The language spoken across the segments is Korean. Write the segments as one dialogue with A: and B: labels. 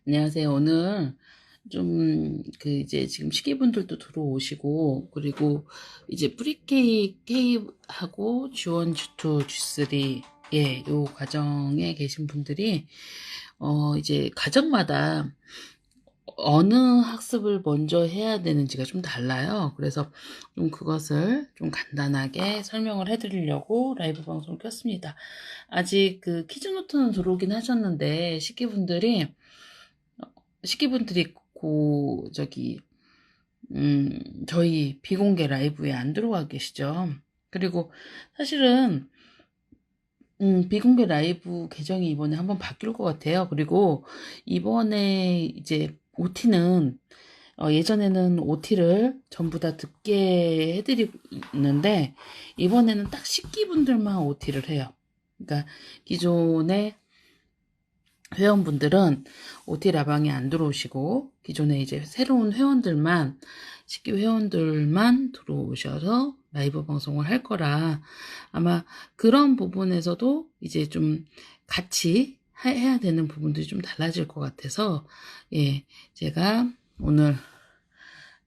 A: 안녕하세요. 오늘 이제 지금 시기분들도 들어오시고, 그리고 이제 K 하고 G1, G2, G3, 예, 요 과정에 계신 분들이, 이제 가정마다 어느 학습을 먼저 해야 되는지가 좀 달라요. 그래서 좀 그것을 좀 간단하게 설명을 해드리려고 라이브 방송을 켰습니다. 아직 그 키즈노트는 들어오긴 하셨는데, 시기분들이 저희 비공개 라이브에 안 들어와 계시죠. 그리고 사실은 비공개 라이브 계정이 이번에 한번 바뀔 것 같아요. 그리고 이번에 이제 OT는 예전에는 OT를 전부 다 듣게 해드리는데, 이번에는 딱 식기분들만 OT를 해요. 그러니까 기존에 회원분들은 OT 라방에 안 들어오시고, 기존에 이제 새로운 회원들만, 식기 회원들만 들어오셔서 라이브 방송을 할 거라, 아마 그런 부분에서도 이제 좀 같이 해야 되는 부분들이 좀 달라질 것 같아서, 예, 제가 오늘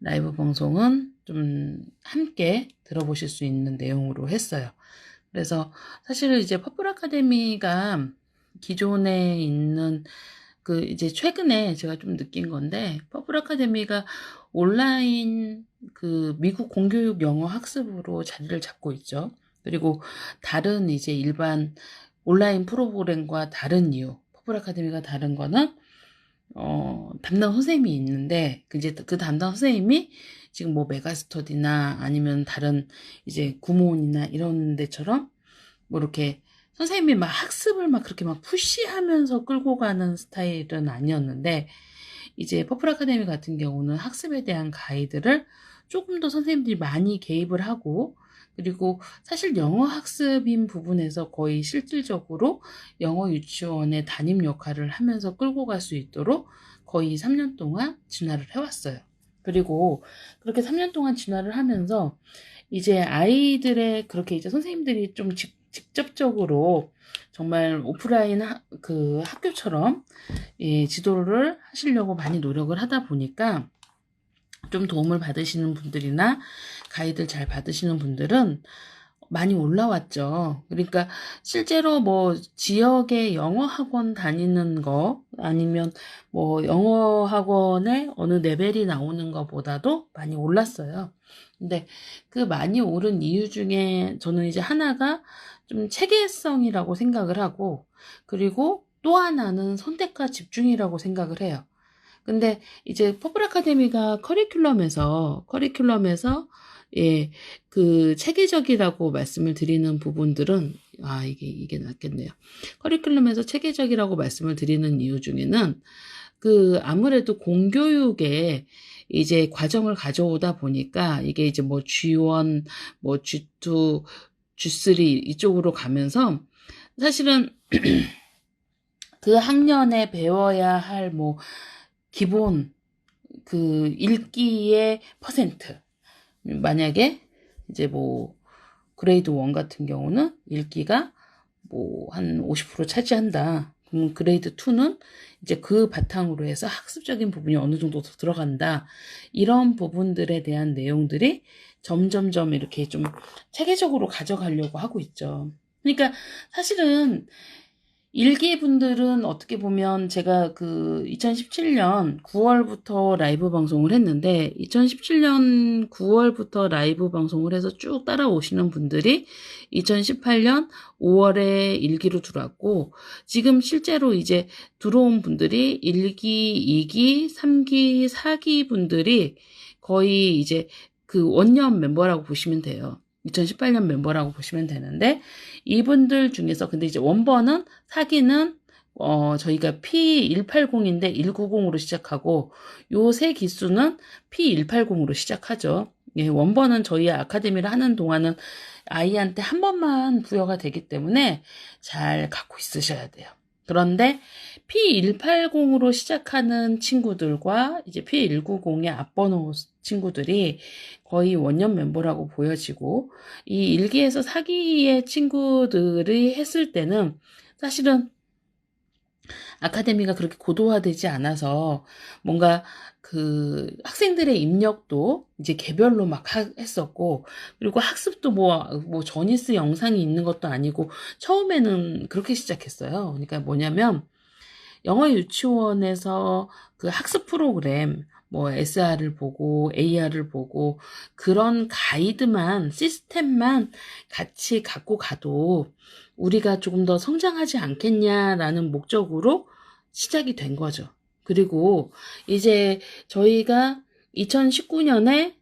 A: 라이브 방송은 좀 함께 들어보실 수 있는 내용으로 했어요. 그래서 사실 이제 퍼플 아카데미가 기존에 있는 이제 최근에 제가 좀 느낀 건데, 퍼플 아카데미가 온라인 미국 공교육 영어 학습으로 자리를 잡고 있죠. 그리고 다른 이제 일반 온라인 프로그램과 다른 이유, 퍼플 아카데미가 다른 거는 담당 선생님이 있는데, 이제 그 담당 선생님이 지금 뭐 메가스터디나 아니면 다른 이제 구몬이나 이런 데처럼 뭐 이렇게 선생님이 막 학습을 막 그렇게 막 푸시하면서 끌고 가는 스타일은 아니었는데, 이제 퍼플 아카데미 같은 경우는 학습에 대한 가이드를 조금 더 선생님들이 많이 개입을 하고, 그리고 사실 영어 학습인 부분에서 거의 실질적으로 영어 유치원의 담임 역할을 하면서 끌고 갈 수 있도록 거의 3년 동안 진화를 해왔어요. 그리고 그렇게 3년 동안 진화를 하면서 이제 아이들의 그렇게 이제 선생님들이 좀 직접적으로 정말 오프라인 학교처럼, 예, 지도를 하시려고 많이 노력을 하다 보니까 좀 도움을 받으시는 분들이나 가이드를 잘 받으시는 분들은 많이 올라왔죠. 그러니까 실제로 뭐 지역의 영어 학원 다니는 거, 아니면 뭐 영어 학원에 어느 레벨이 나오는 것보다도 많이 올랐어요. 근데 그 많이 오른 이유 중에 저는 이제 하나가 좀 체계성이라고 생각을 하고, 그리고 또 하나는 선택과 집중이라고 생각을 해요. 근데 이제 퍼플 아카데미가 커리큘럼에서, 예, 체계적이라고 말씀을 드리는 부분들은, 이게 낫겠네요. 커리큘럼에서 체계적이라고 말씀을 드리는 이유 중에는, 아무래도 공교육에 이제 과정을 가져오다 보니까, 이게 이제 뭐 G1, 뭐 G2, G3 이쪽으로 가면서, 사실은 그 학년에 배워야 할 뭐 기본 읽기의 퍼센트, 만약에 이제 뭐 그레이드 1 같은 경우는 읽기가 뭐 한 50% 차지한다. 그럼 그레이드 2는 이제 그 바탕으로 해서 학습적인 부분이 어느 정도 더 들어간다. 이런 부분들에 대한 내용들이 점점점 이렇게 좀 체계적으로 가져가려고 하고 있죠. 그러니까 사실은 일기분들은 어떻게 보면 제가 2017년 9월부터 라이브 방송을 했는데, 2017년 9월부터 라이브 방송을 해서 쭉 따라오시는 분들이 2018년 5월에 일기로 들어왔고, 지금 실제로 이제 들어온 분들이 1기, 2기, 3기, 4기 분들이 거의 이제 원년 멤버라고 보시면 돼요. 2018년 멤버라고 보시면 되는데, 이분들 중에서 근데 이제 원번은 사기는 저희가 P180인데 190으로 시작하고, 요 세 기수는 P180으로 시작하죠. 예, 원번은 저희 아카데미를 하는 동안은 아이한테 한 번만 부여가 되기 때문에 잘 갖고 있으셔야 돼요. 그런데 P180으로 시작하는 친구들과 이제 P190의 앞번호 친구들이 거의 원년 멤버라고 보여지고, 이 1기에서 4기의 친구들이 했을 때는 사실은 아카데미가 그렇게 고도화되지 않아서 뭔가 그 학생들의 입력도 이제 개별로 막 했었고, 그리고 학습도 뭐 저니스 영상이 있는 것도 아니고 처음에는 그렇게 시작했어요. 그러니까 뭐냐면 영어 유치원에서 그 학습 프로그램, 뭐 SR을 보고 AR을 보고 그런 가이드만, 시스템만 같이 갖고 가도 우리가 조금 더 성장하지 않겠냐라는 목적으로 시작이 된 거죠. 그리고 이제 저희가 2019년에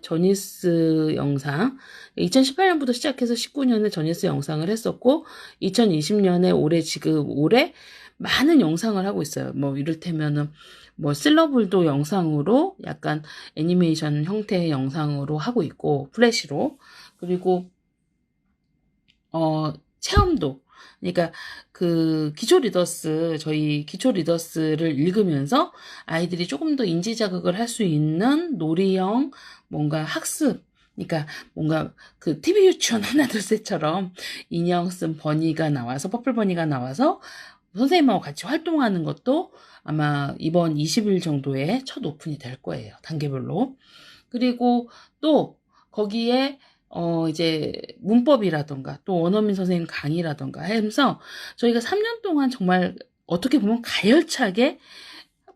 A: 저니스 영상, 2018년부터 시작해서 19년에 저니스 영상을 했었고, 2020년에 올해 많은 영상을 하고 있어요. 뭐 이를테면은 뭐 슬러블도 영상으로 약간 애니메이션 형태의 영상으로 하고 있고, 플래시로. 그리고 체험도. 그러니까 저희 기초 리더스를 읽으면서 아이들이 조금 더 인지 자극을 할 수 있는 놀이형 뭔가 학습. 그러니까 뭔가 그 TV 유치원 하나 둘 셋처럼 인형 쓴 퍼플 버니가 나와서 선생님하고 같이 활동하는 것도 아마 이번 20일 정도에 첫 오픈이 될 거예요. 단계별로. 그리고 또 거기에 이제 문법이라던가 또 원어민 선생님 강의라던가 하면서 저희가 3년 동안 정말 어떻게 보면 가열차게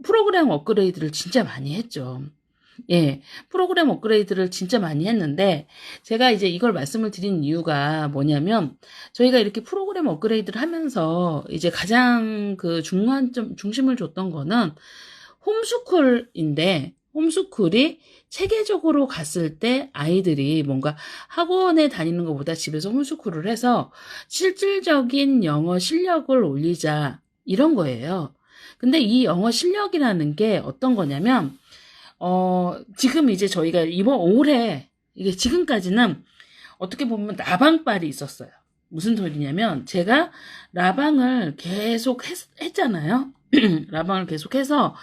A: 프로그램 업그레이드를 진짜 많이 했죠. 예, 프로그램 업그레이드를 진짜 많이 했는데, 제가 이제 이걸 말씀을 드린 이유가 뭐냐면, 저희가 이렇게 프로그램 업그레이드를 하면서 이제 가장 그 중심을 줬던 거는 홈스쿨인데, 홈스쿨이 체계적으로 갔을 때 아이들이 뭔가 학원에 다니는 것보다 집에서 홈스쿨을 해서 실질적인 영어 실력을 올리자, 이런 거예요. 근데 이 영어 실력이라는 게 어떤 거냐면, 지금 이제 저희가 올해, 이게 지금까지는 어떻게 보면 라방빨이 있었어요. 무슨 소리냐면, 제가 라방을 계속 했잖아요. 라방을 계속 해서,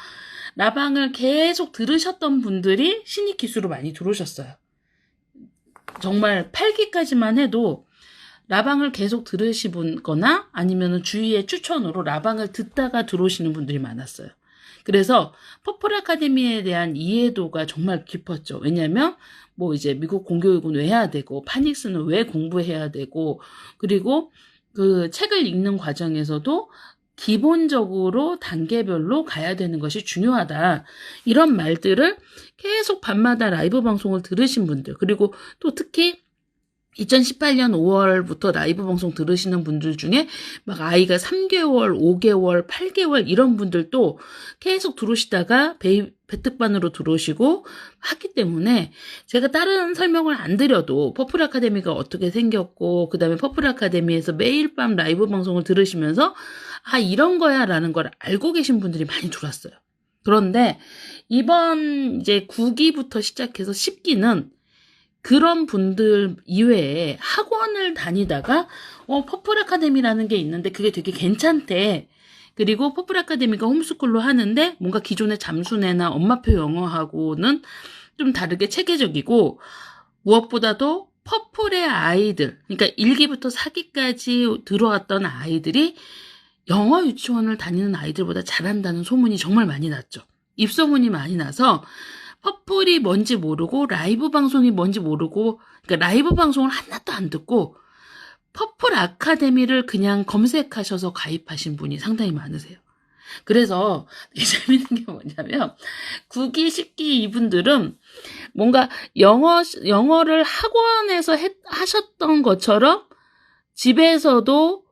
A: 라방을 계속 들으셨던 분들이 신입 기수로 많이 들어오셨어요. 정말 8기까지만 해도 라방을 계속 들으시거나 아니면 주위의 추천으로 라방을 듣다가 들어오시는 분들이 많았어요. 그래서 퍼플 아카데미에 대한 이해도가 정말 깊었죠. 왜냐하면 뭐 이제 미국 공교육은 왜 해야 되고 파닉스는 왜 공부해야 되고, 그리고 그 책을 읽는 과정에서도 기본적으로 단계별로 가야 되는 것이 중요하다. 이런 말들을 계속 밤마다 라이브 방송을 들으신 분들, 그리고 또 특히 2018년 5월부터 라이브 방송 들으시는 분들 중에 막 아이가 3개월, 5개월, 8개월 이런 분들도 계속 들어오시다가 배특반으로 들어오시고 하기 때문에 제가 다른 설명을 안 드려도 퍼플 아카데미가 어떻게 생겼고, 그 다음에 퍼플 아카데미에서 매일 밤 라이브 방송을 들으시면서 아, 이런 거야 라는 걸 알고 계신 분들이 많이 들어왔어요. 그런데 이번 이제 9기부터 시작해서 10기는 그런 분들 이외에 학원을 다니다가 퍼플 아카데미라는 게 있는데 그게 되게 괜찮대. 그리고 퍼플 아카데미가 홈스쿨로 하는데 뭔가 기존의 잠수내나 엄마표 영어하고는 좀 다르게 체계적이고, 무엇보다도 퍼플의 아이들, 그러니까 1기부터 4기까지 들어왔던 아이들이 영어 유치원을 다니는 아이들보다 잘한다는 소문이 정말 많이 났죠. 입소문이 많이 나서 퍼플이 뭔지 모르고 라이브 방송이 뭔지 모르고, 그러니까 라이브 방송을 하나도 안 듣고 퍼플 아카데미를 그냥 검색하셔서 가입하신 분이 상당히 많으세요. 그래서 되게 재밌는 게 뭐냐면 9기, 10기 이분들은 뭔가 영어를 학원에서 하셨던 것처럼 집에서도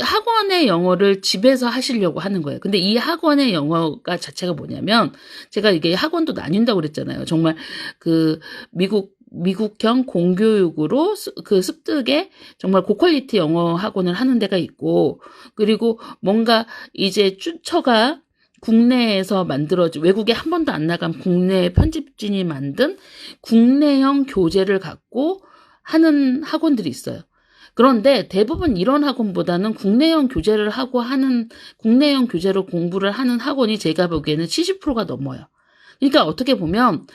A: 학원의 영어를 집에서 하시려고 하는 거예요. 근데 이 학원의 영어가 자체가 뭐냐면, 제가 이게 학원도 나뉜다고 그랬잖아요. 정말 그 미국형 공교육으로 그 습득에 정말 고퀄리티 영어 학원을 하는 데가 있고, 그리고 뭔가 이제 쭈처가 국내에서 만들어진, 외국에 한 번도 안 나간 국내 편집진이 만든 국내형 교재를 갖고 하는 학원들이 있어요. 그런데 대부분 이런 학원보다는 국내형 교재를 하고 국내형 교재로 공부를 하는 학원이 제가 보기에는 70%가 넘어요. 그러니까 어떻게 보면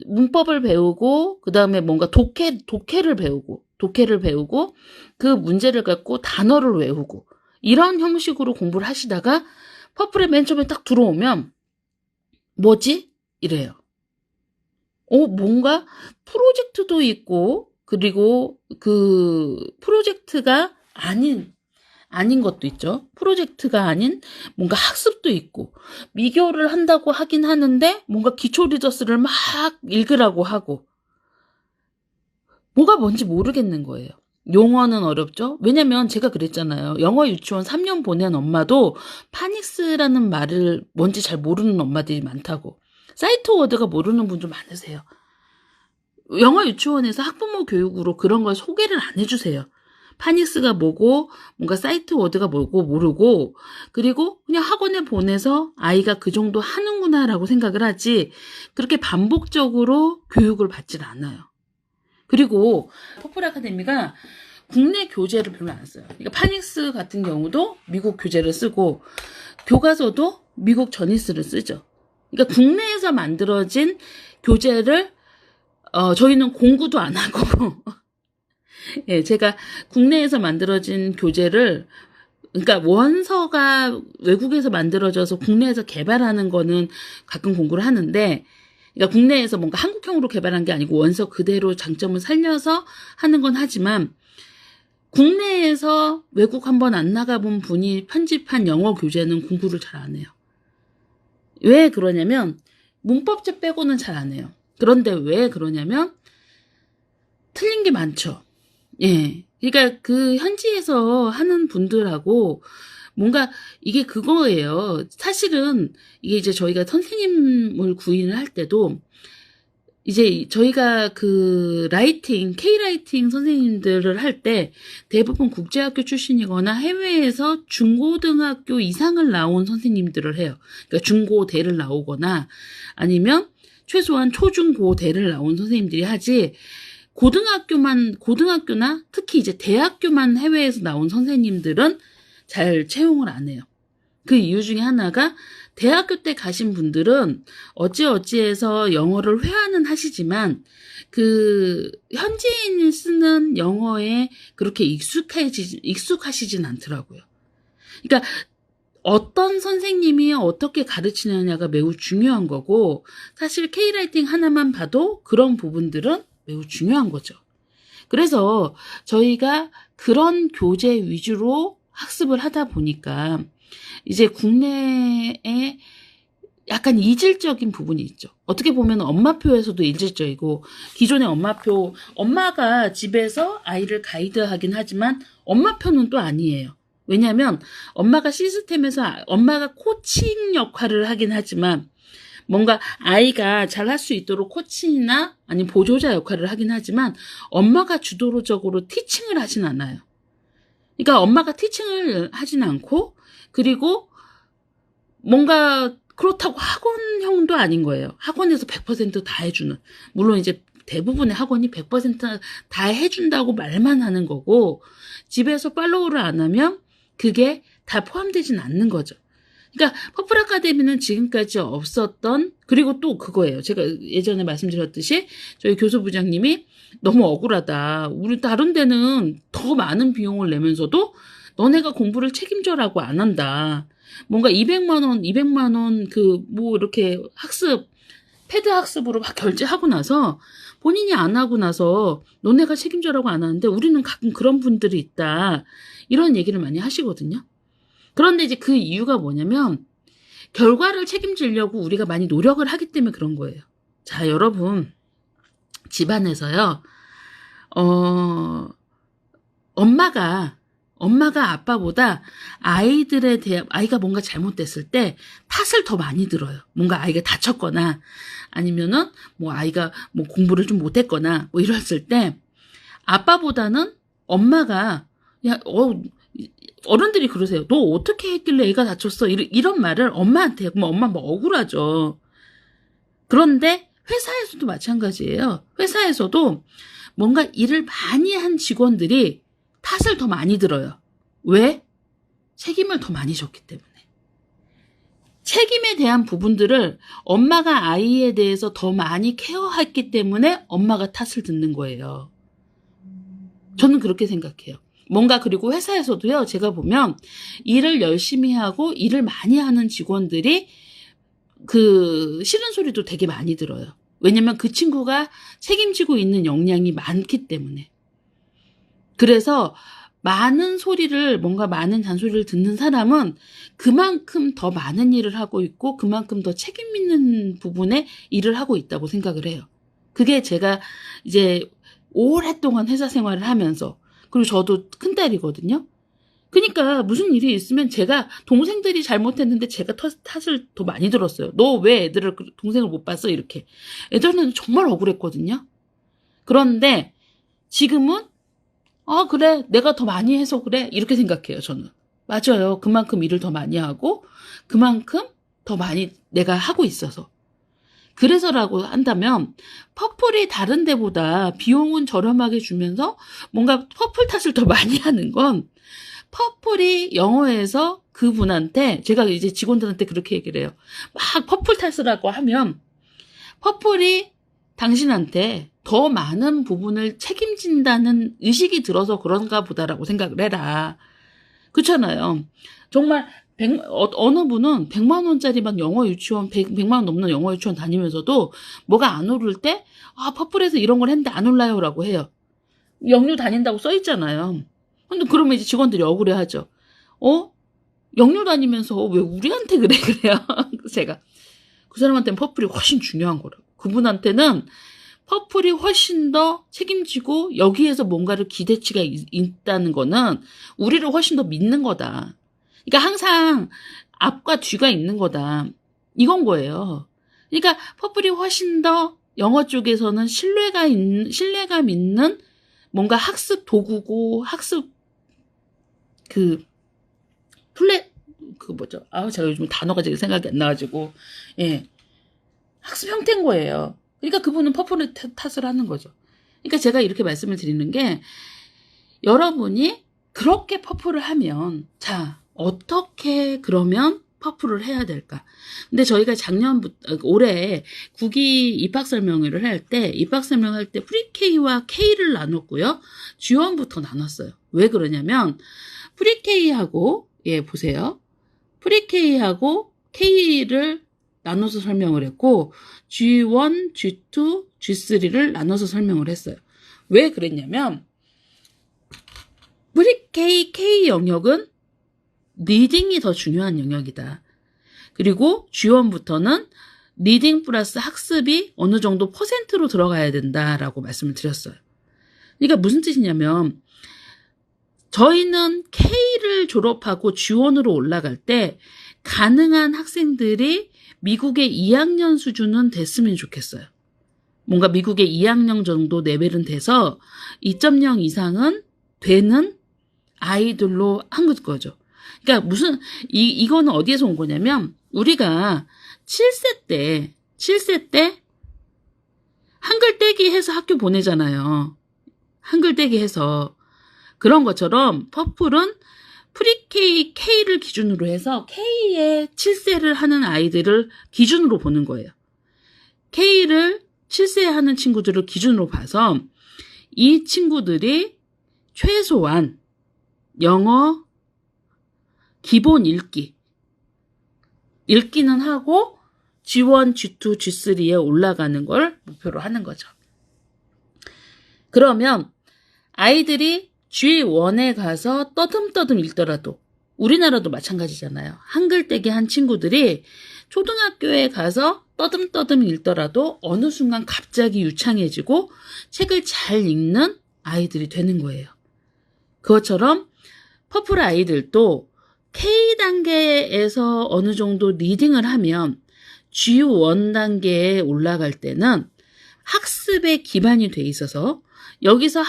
A: 문법을 배우고, 그 다음에 뭔가 독해를 배우고, 독해를 배우고 그 문제를 갖고 단어를 외우고 이런 형식으로 공부를 하시다가 퍼플에 맨 처음에 딱 들어오면 뭐지? 이래요. 뭔가 프로젝트도 있고 그리고 그 프로젝트가 아닌 것도 있죠. 프로젝트가 아닌 뭔가 학습도 있고 미교를 한다고 하긴 하는데 뭔가 기초 리더스를 막 읽으라고 하고 뭐가 뭔지 모르겠는 거예요. 용어는 어렵죠? 왜냐면 제가 그랬잖아요. 영어 유치원 3년 보낸 엄마도 파닉스라는 말을 뭔지 잘 모르는 엄마들이 많다고. 사이트 워드가 모르는 분도 많으세요. 영어 유치원에서 학부모 교육으로 그런 걸 소개를 안 해주세요. 파닉스가 뭐고 뭔가 사이트 워드가 뭐고 모르고 그리고 그냥 학원에 보내서 아이가 그 정도 하는구나라고 생각을 하지 그렇게 반복적으로 교육을 받질 않아요. 그리고 퍼플 아카데미가 국내 교재를 별로 안 써요. 그러니까 파닉스 같은 경우도 미국 교재를 쓰고 교과서도 미국 저니스를 쓰죠. 그러니까 국내에서 만들어진 교재를 저희는 공부도 안 하고 예, 제가 국내에서 만들어진 교재를 그러니까 원서가 외국에서 만들어져서 국내에서 개발하는 거는 가끔 공부를 하는데 그러니까 국내에서 뭔가 한국형으로 개발한 게 아니고 원서 그대로 장점을 살려서 하는 건 하지만 국내에서 외국 한번 안 나가본 분이 편집한 영어 교재는 공부를 잘 안 해요. 왜 그러냐면 문법책 빼고는 잘 안 해요. 그런데 왜 그러냐면 틀린 게 많죠. 예. 그러니까 그 현지에서 하는 분들하고 뭔가 이게 그거예요. 사실은 이게 이제 저희가 선생님을 구인을 할 때도 이제 저희가 그 K라이팅 선생님들을 할 때 대부분 국제학교 출신이거나 해외에서 중고등학교 이상을 나온 선생님들을 해요. 그러니까 중고대를 나오거나 아니면 최소한 초중고대를 나온 선생님들이 하지 고등학교나 특히 이제 대학교만 해외에서 나온 선생님들은 잘 채용을 안 해요. 그 이유 중에 하나가 대학교 때 가신 분들은 어찌어찌해서 영어를 회화는 하시지만 그 현지인이 쓰는 영어에 그렇게 익숙하시진 않더라고요. 그러니까 어떤 선생님이 어떻게 가르치느냐가 매우 중요한 거고 사실 K라이팅 하나만 봐도 그런 부분들은 매우 중요한 거죠. 그래서 저희가 그런 교재 위주로 학습을 하다 보니까 이제 국내에 약간 이질적인 부분이 있죠. 어떻게 보면 엄마표에서도 이질적이고 기존의 엄마가 집에서 아이를 가이드하긴 하지만 엄마표는 또 아니에요. 왜냐하면 엄마가 시스템에서 엄마가 코칭 역할을 하긴 하지만 뭔가 아이가 잘할 수 있도록 코치나 아니면 보조자 역할을 하긴 하지만 엄마가 주도적으로 티칭을 하진 않아요. 그러니까 엄마가 티칭을 하진 않고 그리고 뭔가 그렇다고 학원형도 아닌 거예요. 학원에서 100%다 해주는. 물론 이제 대부분의 학원이 100%다 해준다고 말만 하는 거고 집에서 팔로우를 안 하면 그게 다 포함되진 않는 거죠. 그러니까 퍼플 아카데미는 지금까지 없었던 그리고 또 그거예요. 제가 예전에 말씀드렸듯이 저희 교수부장님이 너무 억울하다. 우리 다른 데는 더 많은 비용을 내면서도 너네가 공부를 책임져라고 안 한다. 뭔가 200만 원 그 뭐 이렇게 패드 학습으로 막 결제하고 나서 본인이 안 하고 나서 너네가 책임져라고 안 하는데 우리는 가끔 그런 분들이 있다. 이런 얘기를 많이 하시거든요. 그런데 이제 그 이유가 뭐냐면 결과를 책임지려고 우리가 많이 노력을 하기 때문에 그런 거예요. 자, 여러분 집안에서요. 엄마가 아빠보다 아이가 뭔가 잘못됐을 때 탓을 더 많이 들어요. 뭔가 아이가 다쳤거나 아니면은 뭐 아이가 뭐 공부를 좀 못했거나 뭐 이랬을 때 아빠보다는 엄마가 어른들이 그러세요. 너 어떻게 했길래 애가 다쳤어? 이런 말을 엄마한테 그럼 엄마 뭐 억울하죠. 그런데 회사에서도 마찬가지예요. 회사에서도 뭔가 일을 많이 한 직원들이 탓을 더 많이 들어요. 왜? 책임을 더 많이 졌기 때문에. 책임에 대한 부분들을 엄마가 아이에 대해서 더 많이 케어했기 때문에 엄마가 탓을 듣는 거예요. 저는 그렇게 생각해요. 뭔가 그리고 회사에서도요. 제가 보면 일을 열심히 하고 일을 많이 하는 직원들이 그 싫은 소리도 되게 많이 들어요. 왜냐면 그 친구가 책임지고 있는 역량이 많기 때문에. 그래서 많은 소리를 뭔가 많은 잔소리를 듣는 사람은 그만큼 더 많은 일을 하고 있고 그만큼 더 책임 있는 부분에 일을 하고 있다고 생각을 해요. 그게 제가 이제 오랫동안 회사 생활을 하면서 그리고 저도 큰딸이거든요. 그러니까 무슨 일이 있으면 제가 동생들이 잘못했는데 제가 탓을 더 많이 들었어요. 너 왜 애들을 동생을 못 봤어? 이렇게. 애들은 정말 억울했거든요. 그런데 지금은 그래. 내가 더 많이 해서 그래. 이렇게 생각해요, 저는. 맞아요. 그만큼 일을 더 많이 하고 그만큼 더 많이 내가 하고 있어서. 그래서라고 한다면 퍼플이 다른 데보다 비용은 저렴하게 주면서 뭔가 퍼플 탓을 더 많이 하는 건 퍼플이 영어에서 그분한테 제가 이제 직원들한테 그렇게 얘기를 해요. 막 퍼플 탓을 하고 하면 퍼플이 당신한테 더 많은 부분을 책임진다는 의식이 들어서 그런가 보다라고 생각을 해라. 그렇잖아요. 정말 어느 분은 100만 원짜리 막 영어 유치원 100만 원 넘는 영어 유치원 다니면서도 뭐가 안 오를 때 퍼플에서 이런 걸 했는데 안 올라요라고 해요. 영유 다닌다고 써 있잖아요. 근데 그러면 이제 직원들이 억울해하죠. 영유 다니면서 왜 우리한테 그래요. 제가 그 사람한테는 퍼플이 훨씬 중요한 거라고. 그분한테는 퍼플이 훨씬 더 책임지고 여기에서 뭔가를 기대치가 있다는 거는 우리를 훨씬 더 믿는 거다. 그러니까 항상 앞과 뒤가 있는 거다. 이건 거예요. 그러니까 퍼플이 훨씬 더 영어 쪽에서는 신뢰감 있는 뭔가 학습 도구고 학습 뭐죠? 제가 요즘 단어가 지금 생각이 안 나가지고 학습 형태인 거예요. 그러니까 그분은 퍼플을 탓을 하는 거죠. 그러니까 제가 이렇게 말씀을 드리는 게 여러분이 그렇게 퍼플을 하면 자 어떻게 그러면 퍼플을 해야 될까? 근데 저희가 올해 국기 입학 설명회를 할 때 프리K와 K를 나눴고요. G1부터 나눴어요. 왜 그러냐면 프리K하고 보세요. 프리K하고 K를 나눠서 설명을 했고 G1, G2, G3를 나눠서 설명을 했어요. 왜 그랬냐면 프리K, K 영역은 리딩이 더 중요한 영역이다. 그리고 G1부터는 리딩 플러스 학습이 어느 정도 퍼센트로 들어가야 된다라고 말씀을 드렸어요. 그러니까 무슨 뜻이냐면 저희는 K를 졸업하고 G1으로 올라갈 때 가능한 학생들이 미국의 2학년 수준은 됐으면 좋겠어요. 뭔가 미국의 2학년 정도 레벨은 돼서 2.0 이상은 되는 아이들로 한 거죠. 그러니까 이거는 어디에서 온 거냐면 우리가 7세 때 한글 떼기 해서 학교 보내잖아요. 한글 떼기 해서. 그런 것처럼 퍼플은 프리K, K를 기준으로 해서 K의 7세를 하는 아이들을 기준으로 보는 거예요. K를 7세 하는 친구들을 기준으로 봐서 이 친구들이 최소한 영어 기본 읽기는 하고 G1, G2, G3에 올라가는 걸 목표로 하는 거죠. 그러면 아이들이 G1에 가서 떠듬떠듬 읽더라도 우리나라도 마찬가지잖아요. 한글 떼기 한 친구들이 초등학교에 가서 떠듬떠듬 읽더라도 어느 순간 갑자기 유창해지고 책을 잘 읽는 아이들이 되는 거예요. 그것처럼 퍼플 아이들도 K단계에서 어느 정도 리딩을 하면 G1 단계에 올라갈 때는 학습에 기반이 돼 있어서 여기서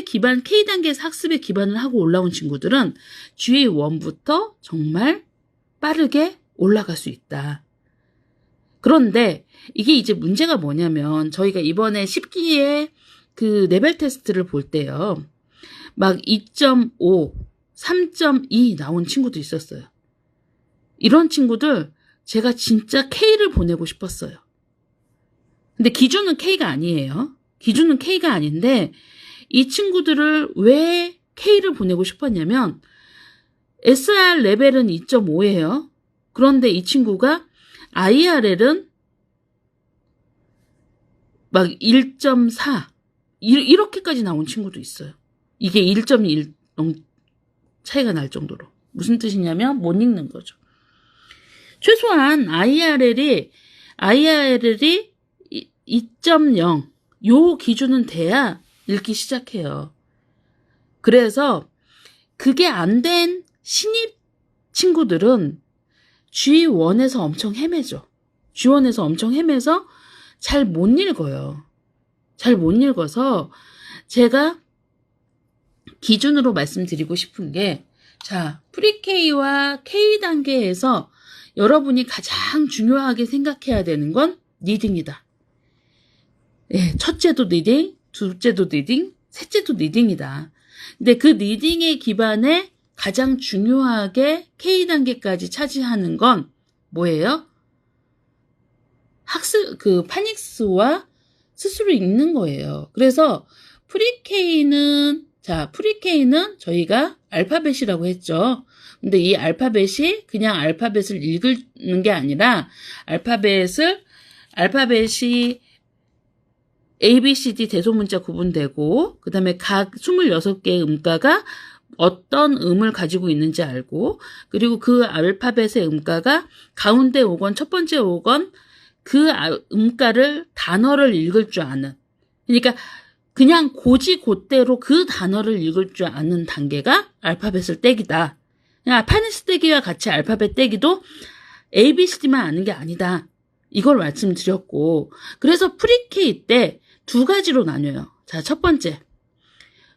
A: K단계에서 학습에 기반을 하고 올라온 친구들은 G1부터 정말 빠르게 올라갈 수 있다. 그런데 이게 이제 문제가 뭐냐면 저희가 이번에 10기에 그 레벨 테스트를 볼 때요. 막 2.5, 3.2 나온 친구도 있었어요. 이런 친구들 제가 진짜 K를 보내고 싶었어요. 근데 기준은 K가 아니에요. 기준은 K가 아닌데 이 친구들을 왜 K를 보내고 싶었냐면 SR 레벨은 2.5예요. 그런데 이 친구가 IRL은 막 1.4 이렇게까지 나온 친구도 있어요. 이게 1.1 차이가 날 정도로. 무슨 뜻이냐면 못 읽는 거죠. 최소한 IRL이 2.0 요 기준은 돼야 읽기 시작해요. 그래서 그게 안 된 신입 친구들은 G1에서 엄청 헤매죠. G1에서 엄청 헤매서 잘 못 읽어요. 잘 못 읽어서 제가 기준으로 말씀드리고 싶은 게, 자, 프리K와 K단계에서 여러분이 가장 중요하게 생각해야 되는 건 리딩이다. 예, 첫째도 리딩, 둘째도 리딩, 셋째도 리딩이다. 근데 그 리딩의 기반에 가장 중요하게 K단계까지 차지하는 건 뭐예요? 파닉스와 스스로 읽는 거예요. 그래서 프리K는 저희가 알파벳이라고 했죠. 근데 이 알파벳이 그냥 알파벳을 읽는 게 아니라 알파벳이 A, B, C, D 대소문자 구분되고, 그 다음에 각 26개의 음가가 어떤 음을 가지고 있는지 알고, 그리고 그 알파벳의 음가가 가운데 오건, 첫 번째 오건, 그 음가를, 단어를 읽을 줄 아는. 그러니까 그냥 곧대로 그 단어를 읽을 줄 아는 단계가 알파벳을 떼기다. 그냥 파닉스 떼기와 같이 알파벳 떼기도 A, B, C, D만 아는 게 아니다. 이걸 말씀드렸고, 그래서 프리K 때 두 가지로 나뉘어요. 자, 첫 번째.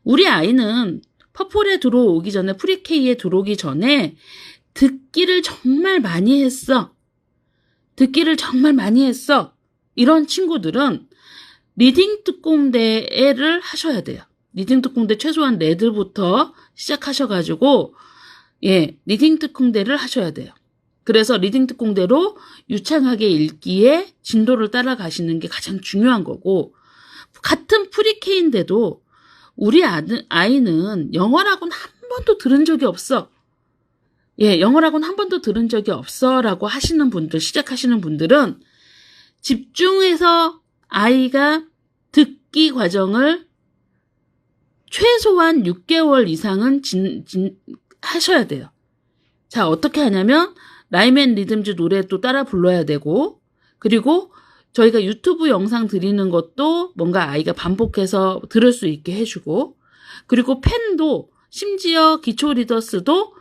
A: 우리 아이는 퍼플에 들어오기 전에, 프리K에 들어오기 전에 듣기를 정말 많이 했어. 이런 친구들은 리딩 특공대를 하셔야 돼요. 리딩 특공대 최소한 4들부터 시작하셔가지고, 예, 리딩 특공대를 하셔야 돼요. 그래서 리딩 특공대로 유창하게 읽기에 진도를 따라가시는 게 가장 중요한 거고, 같은 프리K인데도 우리 아이는 영어라고는 한 번도 들은 적이 없어. 예, 영어라고는 한 번도 들은 적이 없어 라고 하시는 분들, 시작하시는 분들은 집중해서 아이가 듣기 과정을 최소한 6개월 이상은 하셔야 돼요. 자, 어떻게 하냐면 라임 앤 리듬즈 노래도 따라 불러야 되고, 그리고 저희가 유튜브 영상 드리는 것도 뭔가 아이가 반복해서 들을 수 있게 해주고, 그리고 펜도 심지어 기초 리더스도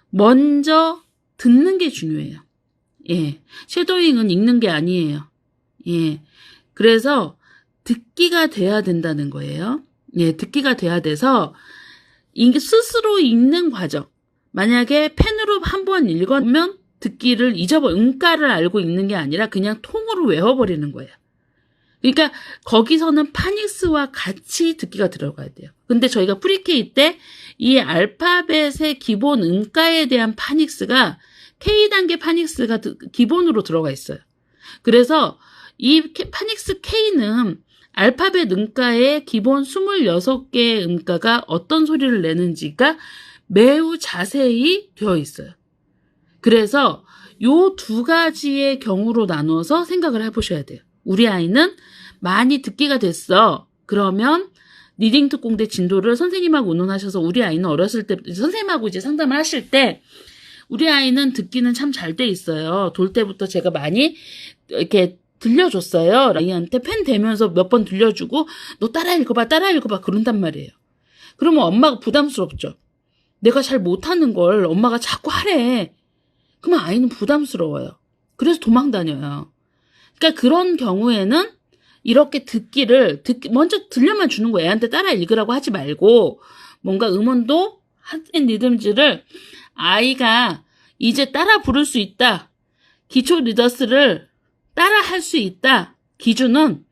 A: 먼저 듣는 게 중요해요. 예, 쉐도잉은 읽는 게 아니에요. 예, 그래서 듣기가 돼야 된다는 거예요. 예, 듣기가 돼야 돼서 스스로 읽는 과정. 만약에 펜으로 한번 읽으면 듣기를 음가를 알고 읽는 게 아니라 그냥 통으로 외워버리는 거예요. 그러니까 거기서는 파닉스와 같이 듣기가 들어가야 돼요. 근데 저희가 프리K 때 이 알파벳의 기본 음가에 대한 파닉스가 K단계 파닉스가 기본으로 들어가 있어요. 그래서 이 파닉스 K는 알파벳 음가의 기본 26개의 음가가 어떤 소리를 내는지가 매우 자세히 되어 있어요. 그래서 요 두 가지의 경우로 나누어서 생각을 해보셔야 돼요. 우리 아이는 많이 듣기가 됐어. 그러면 리딩 특공대 진도를 선생님하고 의논하셔서, 우리 아이는 어렸을 때 선생님하고 이제 상담을 하실 때 우리 아이는 듣기는 참 잘 돼 있어요. 돌 때부터 제가 많이 이렇게 들려줬어요. 아이한테 펜 대면서 몇 번 들려주고 너 따라 읽어봐 그런단 말이에요. 그러면 엄마가 부담스럽죠. 내가 잘 못하는 걸 엄마가 자꾸 하래. 그러면 아이는 부담스러워요. 그래서 도망 다녀요. 그러니까 그런 경우에는 이렇게 먼저 들려만 주는 거예요. 애한테 따라 읽으라고 하지 말고, 뭔가 음원도 핫앤 리듬즈를 아이가 이제 따라 부를 수 있다. 기초 리더스를 따라 할 수 있다. 기준은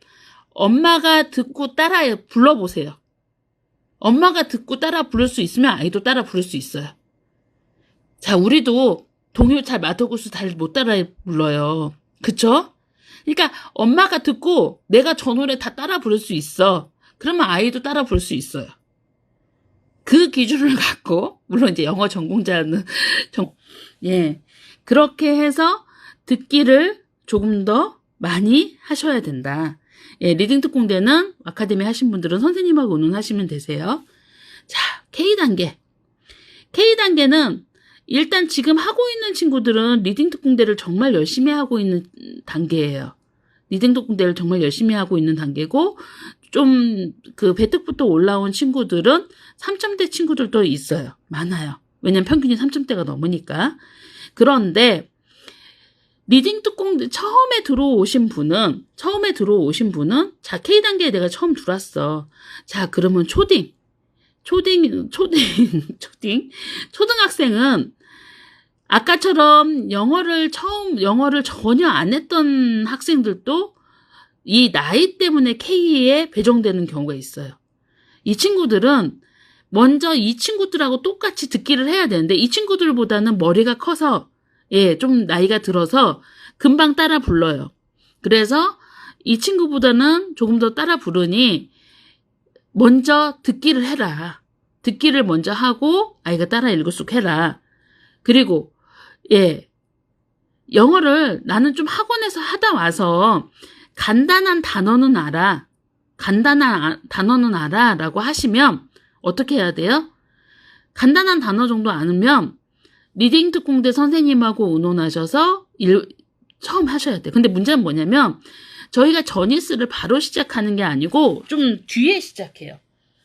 A: 엄마가 듣고 따라 불러보세요. 엄마가 듣고 따라 부를 수 있으면 아이도 따라 부를 수 있어요. 자, 우리도 동요 잘 마더구스 잘 못 따라 불러요. 그쵸? 그러니까 엄마가 듣고 내가 저 노래 다 따라 부를 수 있어. 그러면 아이도 따라 볼 수 있어요. 그 기준을 갖고, 물론 이제 영어 전공자는, 예. 그렇게 해서 듣기를 조금 더 많이 하셔야 된다. 예, 리딩 특공대는 아카데미 하신 분들은 선생님하고 의논하시면 되세요. 자, K단계. K단계는 일단 지금 하고 있는 친구들은 리딩 특공대를 정말 열심히 하고 있는 단계예요. 리딩 특공대를 정말 열심히 하고 있는 단계고, 좀 그 배특부터 올라온 친구들은 3점대 친구들도 있어요. 많아요. 왜냐면 평균이 3점대가 넘으니까. 그런데 리딩 특공대 처음에 들어오신 분은 자, K단계에 내가 처음 들어왔어. 자, 그러면 초등학생은 아까처럼 영어를 전혀 안 했던 학생들도 이 나이 때문에 K에 배정되는 경우가 있어요. 이 친구들은 먼저 이 친구들하고 똑같이 듣기를 해야 되는데, 이 친구들보다는 머리가 커서, 예, 좀 나이가 들어서 금방 따라 불러요. 그래서 이 친구보다는 조금 더 따라 부르니 먼저 듣기를 해라. 듣기를 먼저 하고 아이가 따라 읽을수록 해라. 그리고 예, 영어를 나는 좀 학원에서 하다 와서 간단한 단어는 알아 라고 하시면 어떻게 해야 돼요? 간단한 단어 정도 아니면 리딩 특공대 선생님하고 의논하셔서 처음 하셔야 돼요. 근데 문제는 뭐냐면 저희가 저니스를 바로 시작하는 게 아니고 좀 뒤에 시작해요.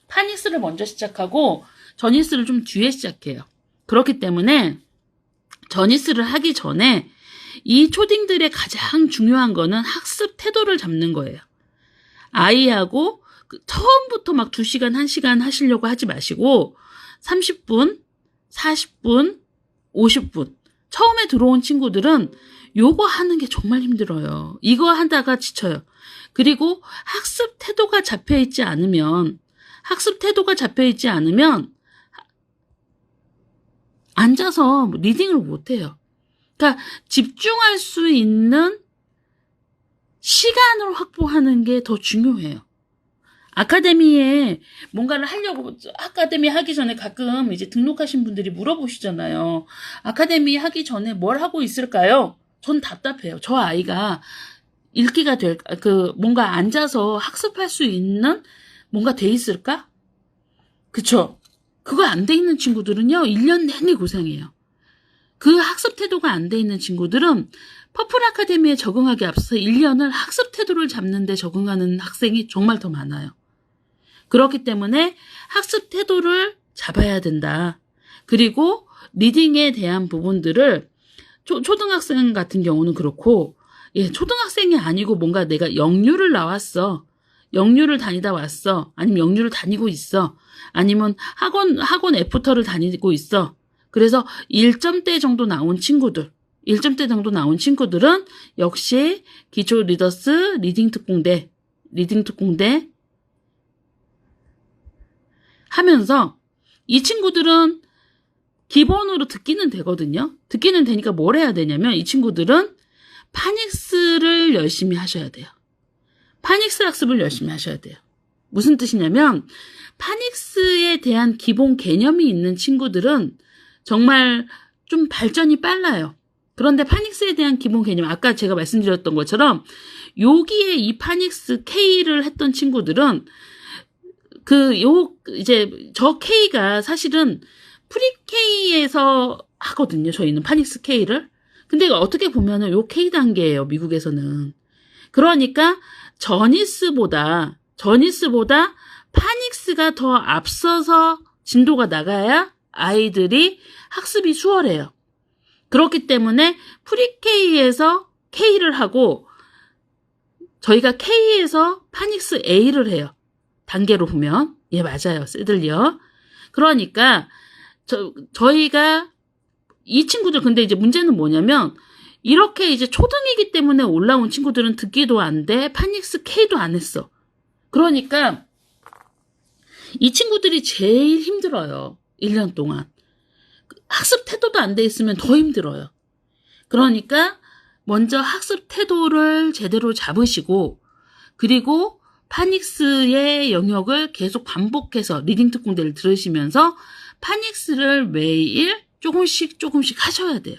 A: 파닉스를 먼저 시작하고 저니스를 좀 뒤에 시작해요. 그렇기 때문에 저니스를 하기 전에 이 초딩들의 가장 중요한 거는 학습 태도를 잡는 거예요. 아이하고 처음부터 막 2시간, 1시간 하시려고 하지 마시고 30분, 40분, 50분. 처음에 들어온 친구들은 요거 하는 게 정말 힘들어요. 이거 하다가 지쳐요. 그리고 학습 태도가 잡혀있지 않으면 앉아서 리딩을 못해요. 그러니까 집중할 수 있는 시간을 확보하는 게 더 중요해요. 아카데미에 뭔가를 하려고, 아카데미 하기 전에 가끔 이제 등록하신 분들이 물어보시잖아요. 아카데미 하기 전에 뭘 하고 있을까요? 전 답답해요. 저 아이가 읽기가 뭔가 앉아서 학습할 수 있는 뭔가 돼 있을까? 그쵸? 그거 안 돼 있는 친구들은요, 1년 내내 고생해요. 그 학습 태도가 안 돼 있는 친구들은 퍼플 아카데미에 적응하기 앞서 1년을 학습 태도를 잡는 데 적응하는 학생이 정말 더 많아요. 그렇기 때문에 학습 태도를 잡아야 된다. 그리고 리딩에 대한 부분들을 초등학생 같은 경우는 그렇고, 예, 초등학생이 아니고 뭔가 내가 영유를 나왔어. 영유를 다니다 왔어. 아니면 영유를 다니고 있어. 아니면 학원 애프터를 다니고 있어. 그래서 1점대 정도 나온 친구들은 역시 기초 리더스 리딩 특공대 하면서 이 친구들은 기본으로 듣기는 되거든요. 듣기는 되니까 뭘 해야 되냐면 이 친구들은 파닉스를 열심히 하셔야 돼요. 파닉스 학습을 열심히 하셔야 돼요. 무슨 뜻이냐면 파닉스에 대한 기본 개념이 있는 친구들은 정말 좀 발전이 빨라요. 그런데 파닉스에 대한 기본 개념, 아까 제가 말씀드렸던 것처럼 여기에 이 파닉스 K를 했던 친구들은 저 K가 사실은 프리K에서 하거든요. 저희는 파닉스 K를. 근데 어떻게 보면은 요 K 단계예요. 미국에서는. 그러니까 저니스보다 파닉스가 더 앞서서 진도가 나가야 아이들이 학습이 수월해요. 그렇기 때문에 프리K에서 K를 하고 저희가 K에서 파닉스 A를 해요. 단계로 보면. 예, 맞아요. 쎄들요. 그러니까 저희가 이 친구들, 근데 이제 문제는 뭐냐면 이렇게 이제 초등이기 때문에 올라온 친구들은 듣기도 안 돼. 파닉스 K도 안 했어. 그러니까 이 친구들이 제일 힘들어요. 1년 동안. 학습 태도도 안 돼 있으면 더 힘들어요. 그러니까 먼저 학습 태도를 제대로 잡으시고, 그리고 파닉스의 영역을 계속 반복해서 리딩 특공대를 들으시면서 파닉스를 매일 조금씩 하셔야 돼요.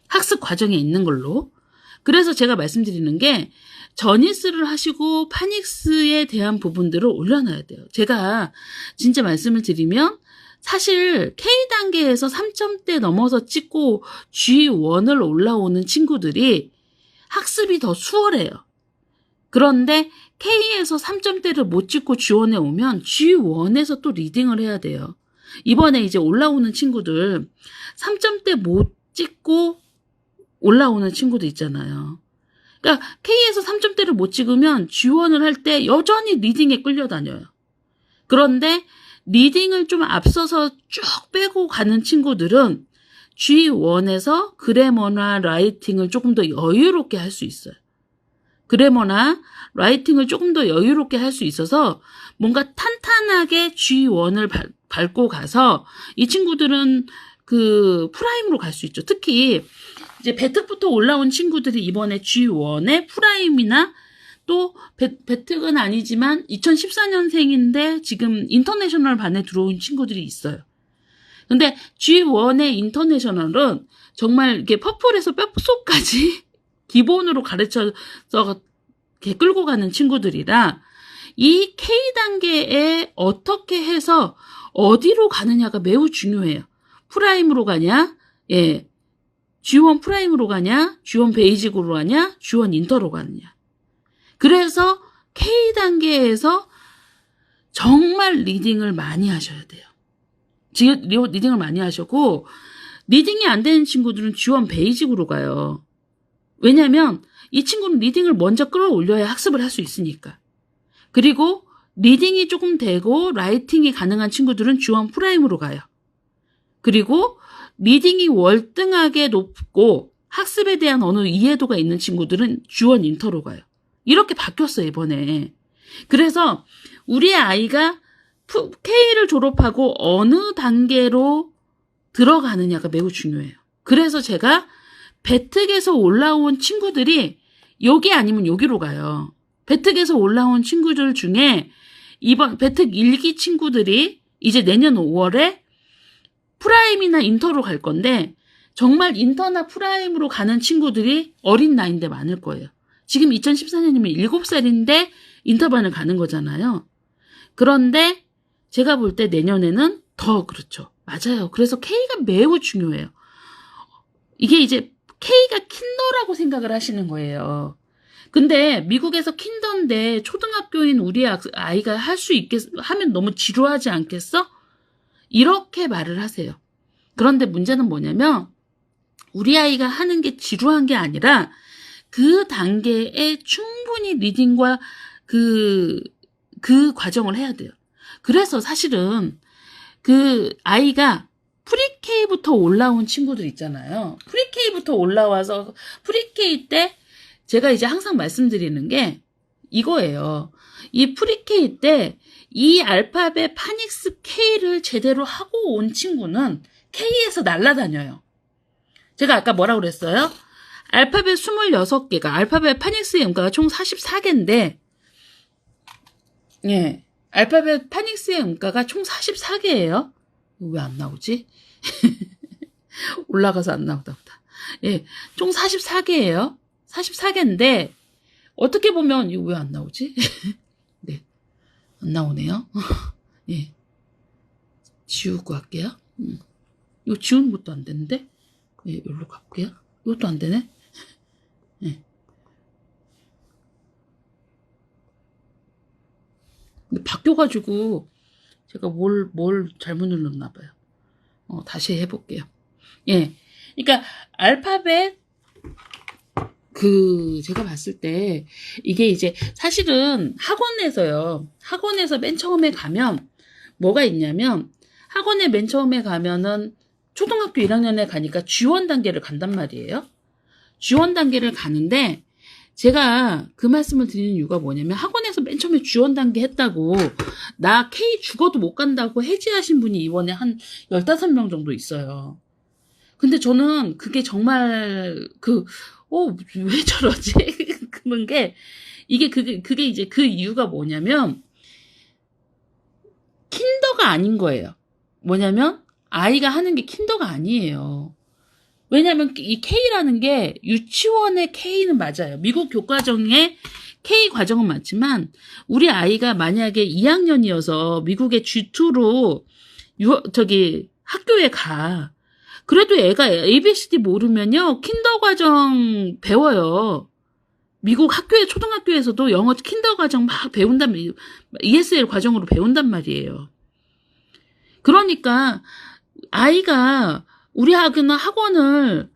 A: 학습 과정에 있는 걸로. 그래서 제가 말씀드리는 게 저니스를 하시고 파닉스에 대한 부분들을 올려놔야 돼요. 제가 진짜 말씀을 드리면 사실 K단계에서 3점대 넘어서 찍고 G1을 올라오는 친구들이 학습이 더 수월해요. 그런데 K에서 3점대를 못 찍고 G1에 오면 G1에서 또 리딩을 해야 돼요. 이번에 이제 올라오는 친구들 3점대 못 찍고 올라오는 친구도 있잖아요. 그러니까 K에서 3점대를 못 찍으면 G1을 할 때 여전히 리딩에 끌려다녀요. 그런데 리딩을 좀 앞서서 쭉 빼고 가는 친구들은 G1에서 그래머나 라이팅을 조금 더 여유롭게 할 수 있어요. 그래머나 라이팅을 조금 더 여유롭게 할 수 있어서 뭔가 탄탄하게 G1을 밟고 가서 이 친구들은 그 프라임으로 갈 수 있죠. 특히 이제 배특부터 올라온 친구들이 이번에 G1의 프라임이나 또 배특은 아니지만 2014년생인데 지금 인터내셔널 반에 들어온 친구들이 있어요. 근데 G1의 인터내셔널은 정말 이렇게 퍼플에서 뼛속까지 기본으로 가르쳐서 이렇게 끌고 가는 친구들이라 이 K단계에 어떻게 해서 어디로 가느냐가 매우 중요해요. 프라임으로 가냐? 예. G1 프라임으로 가냐? G1 베이직으로 가냐? G1 인터로 가느냐? 그래서 K단계에서 정말 리딩을 많이 하셔야 돼요. 지금 리딩을 많이 하시고 리딩이 안 되는 친구들은 G1 베이직으로 가요. 왜냐면 이 친구는 리딩을 먼저 끌어올려야 학습을 할 수 있으니까. 그리고 리딩이 조금 되고 라이팅이 가능한 친구들은 G1 프라임으로 가요. 그리고 리딩이 월등하게 높고 학습에 대한 어느 이해도가 있는 친구들은 G1 인터로 가요. 이렇게 바뀌었어요, 이번에. 그래서 우리 아이가 K를 졸업하고 어느 단계로 들어가느냐가 매우 중요해요. 그래서 제가 배특에서 올라온 친구들이 여기 아니면 여기로 가요. 배특에서 올라온 친구들 중에 이번 배특 1기 친구들이 이제 내년 5월에 프라임이나 인터로 갈 건데 정말 인터나 프라임으로 가는 친구들이 어린 나이인데 많을 거예요. 지금 2014년이면 7살인데 인터반을 가는 거잖아요. 그런데 제가 볼 때 내년에는 더 그렇죠. 맞아요. 그래서 K가 매우 중요해요. 이게 이제 K가 킨더라고 생각을 하시는 거예요. 근데 미국에서 킨더인데 초등학교인 우리 아이가 할 수 하면 너무 지루하지 않겠어? 이렇게 말을 하세요. 그런데 문제는 뭐냐면 우리 아이가 하는 게 지루한 게 아니라 그 단계에 충분히 리딩과 그 과정을 해야 돼요. 그래서 사실은 그 아이가 프리K부터 올라온 친구들 있잖아요. 프리K부터 올라와서 프리K 때 제가 이제 항상 말씀드리는 게 이거예요. 이 프리K 때 이 알파벳 파닉스 K를 제대로 하고 온 친구는 K에서 날아다녀요. 제가 아까 뭐라고 그랬어요? 알파벳 26개가, 알파벳 파닉스의 음가가 총 44개인데, 예, 알파벳 파닉스의 음가가 총 44개예요. 왜 안 나오지? 올라가서 안 나오다 보다. 예, 총 44개예요. 44개인데, 어떻게 보면, 이거 왜 안 나오지? 네, 안 나오네요. 예, 지우고 할게요. 이거 지우는 것도 안 되는데? 예, 여기로 갈게요. 이것도 안 되네? 예. 근데 바뀌어가지고, 제가 뭘 잘못 눌렀나봐요. 다시 해볼게요. 예. 그러니까, 알파벳, 제가 봤을 때, 이게 이제, 사실은 학원에서 맨 처음에 가면, 뭐가 있냐면, 학원에 맨 처음에 가면은, 초등학교 1학년에 가니까 G1 단계를 간단 말이에요. G1 단계를 가는데, 제가 그 말씀을 드리는 이유가 뭐냐면, 학원에서 맨 처음에 G1 단계 했다고, 나 K 죽어도 못 간다고 해지하신 분이 이번에 한 15명 정도 있어요. 근데 저는 그게 정말, 왜 저러지? 그런 게, 그게 이제 그 이유가 뭐냐면, 킨더가 아닌 거예요. 뭐냐면, 아이가 하는 게 킨더가 아니에요. 왜냐면 이 K라는 게 유치원의 K는 맞아요. 미국 교과정의 K 과정은 맞지만 우리 아이가 만약에 2학년이어서 미국의 G2로 학교에 가. 그래도 애가 ABCD 모르면요. 킨더 과정 배워요. 미국 초등학교에서도 영어 킨더 과정 막 배운단 말이에요. ESL 과정으로 배운단 말이에요. 그러니까 아이가 우리 학원을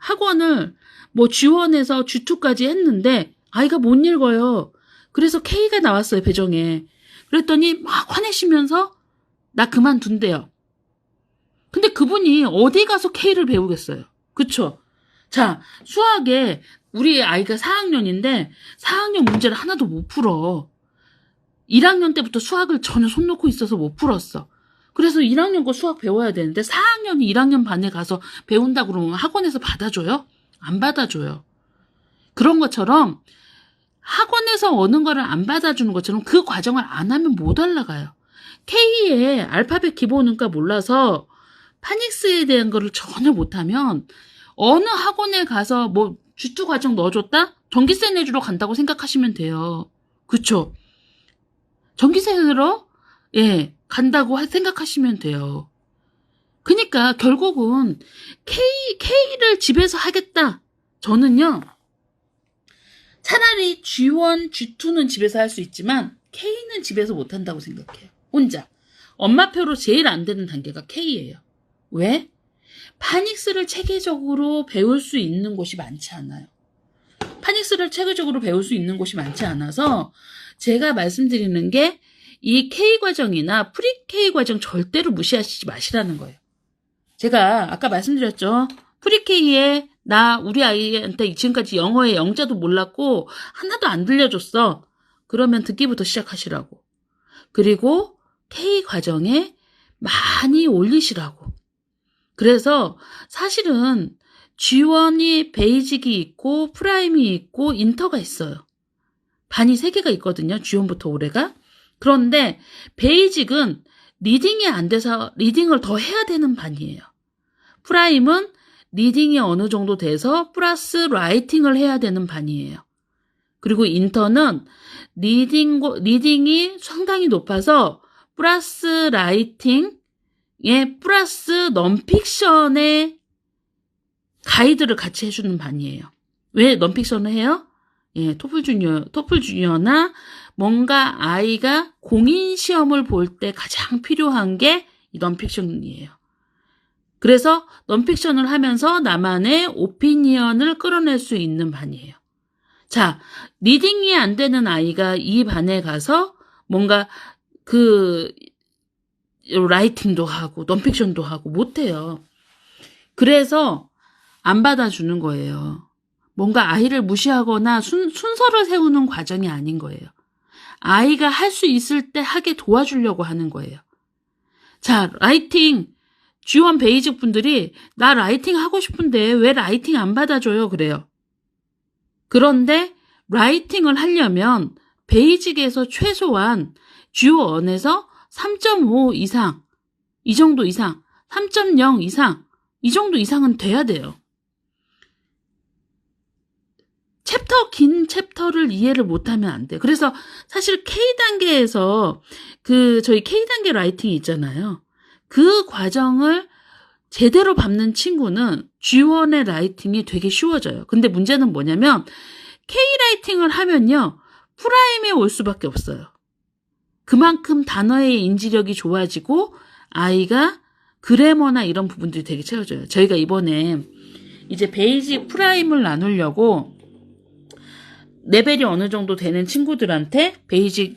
A: 뭐 G1에서 G2까지 했는데 아이가 못 읽어요. 그래서 K가 나왔어요, 배정에. 그랬더니 막 화내시면서 나 그만둔대요. 근데 그분이 어디 가서 K를 배우겠어요. 그쵸? 자, 수학에 우리 아이가 4학년인데 4학년 문제를 하나도 못 풀어. 1학년 때부터 수학을 전혀 손 놓고 있어서 못 풀었어. 그래서 1학년 거 수학 배워야 되는데 4학년이 1학년 반에 가서 배운다 그러면 학원에서 받아줘요? 안 받아줘요. 그런 것처럼 학원에서 어느 거를 안 받아주는 것처럼 그 과정을 안 하면 못 올라가요. K의 알파벳 기본은가 몰라서 파닉스에 대한 거를 전혀 못하면 어느 학원에 가서 뭐 G2 과정 넣어줬다? 전기세 내주러 간다고 생각하시면 돼요. 그쵸? 전기세 내러 간다고 생각하시면 돼요. 그러니까 결국은 K를 집에서 하겠다. 저는요. 차라리 G1, G2는 집에서 할 수 있지만 K는 집에서 못한다고 생각해요. 혼자. 엄마표로 제일 안 되는 단계가 K예요. 왜? 파닉스를 체계적으로 배울 수 있는 곳이 많지 않아요. 파닉스를 체계적으로 배울 수 있는 곳이 많지 않아서 제가 말씀드리는 게 이 K과정이나 프리-K 과정 절대로 무시하시지 마시라는 거예요. 제가 아까 말씀드렸죠. 프리-K에 우리 아이한테 지금까지 영어의 영자도 몰랐고 하나도 안 들려줬어. 그러면 듣기부터 시작하시라고. 그리고 K 과정에 많이 올리시라고. 그래서 사실은 G1이 베이직이 있고 프라임이 있고 인터가 있어요. 반이 3개가 있거든요. G1부터 올해가. 그런데 베이직은 리딩이 안 돼서 리딩을 더 해야 되는 반이에요. 프라임은 리딩이 어느 정도 돼서 플러스 라이팅을 해야 되는 반이에요. 그리고 인터는 리딩이 상당히 높아서 플러스 라이팅에 플러스 넌픽션의 가이드를 같이 해주는 반이에요. 왜 넌픽션을 해요? 토플 주니어나 뭔가 아이가 공인 시험을 볼 때 가장 필요한 게 이 넌픽션이에요. 그래서 넌픽션을 하면서 나만의 오피니언을 끌어낼 수 있는 반이에요. 자, 리딩이 안 되는 아이가 이 반에 가서 뭔가 라이팅도 하고 넌픽션도 하고 못해요. 그래서 안 받아주는 거예요. 뭔가 아이를 무시하거나 순서를 세우는 과정이 아닌 거예요. 아이가 할 수 있을 때 하게 도와주려고 하는 거예요. 자, 라이팅. G1 베이직 분들이 나 라이팅 하고 싶은데 왜 라이팅 안 받아줘요? 그래요. 그런데 라이팅을 하려면 베이직에서 최소한 G1에서 3.5 이상, 이 정도 이상, 3.0 이상, 이 정도 이상은 돼야 돼요. 긴 챕터를 이해를 못하면 안 돼요. 그래서 사실 K단계에서 저희 K단계 라이팅이 있잖아요. 그 과정을 제대로 밟는 친구는 G1의 라이팅이 되게 쉬워져요. 근데 문제는 뭐냐면 K 라이팅을 하면요. 프라임에 올 수밖에 없어요. 그만큼 단어의 인지력이 좋아지고 아이가 그래머나 이런 부분들이 되게 채워져요. 저희가 이번에 이제 베이직 프라임을 나누려고 레벨이 어느 정도 되는 친구들한테 베이직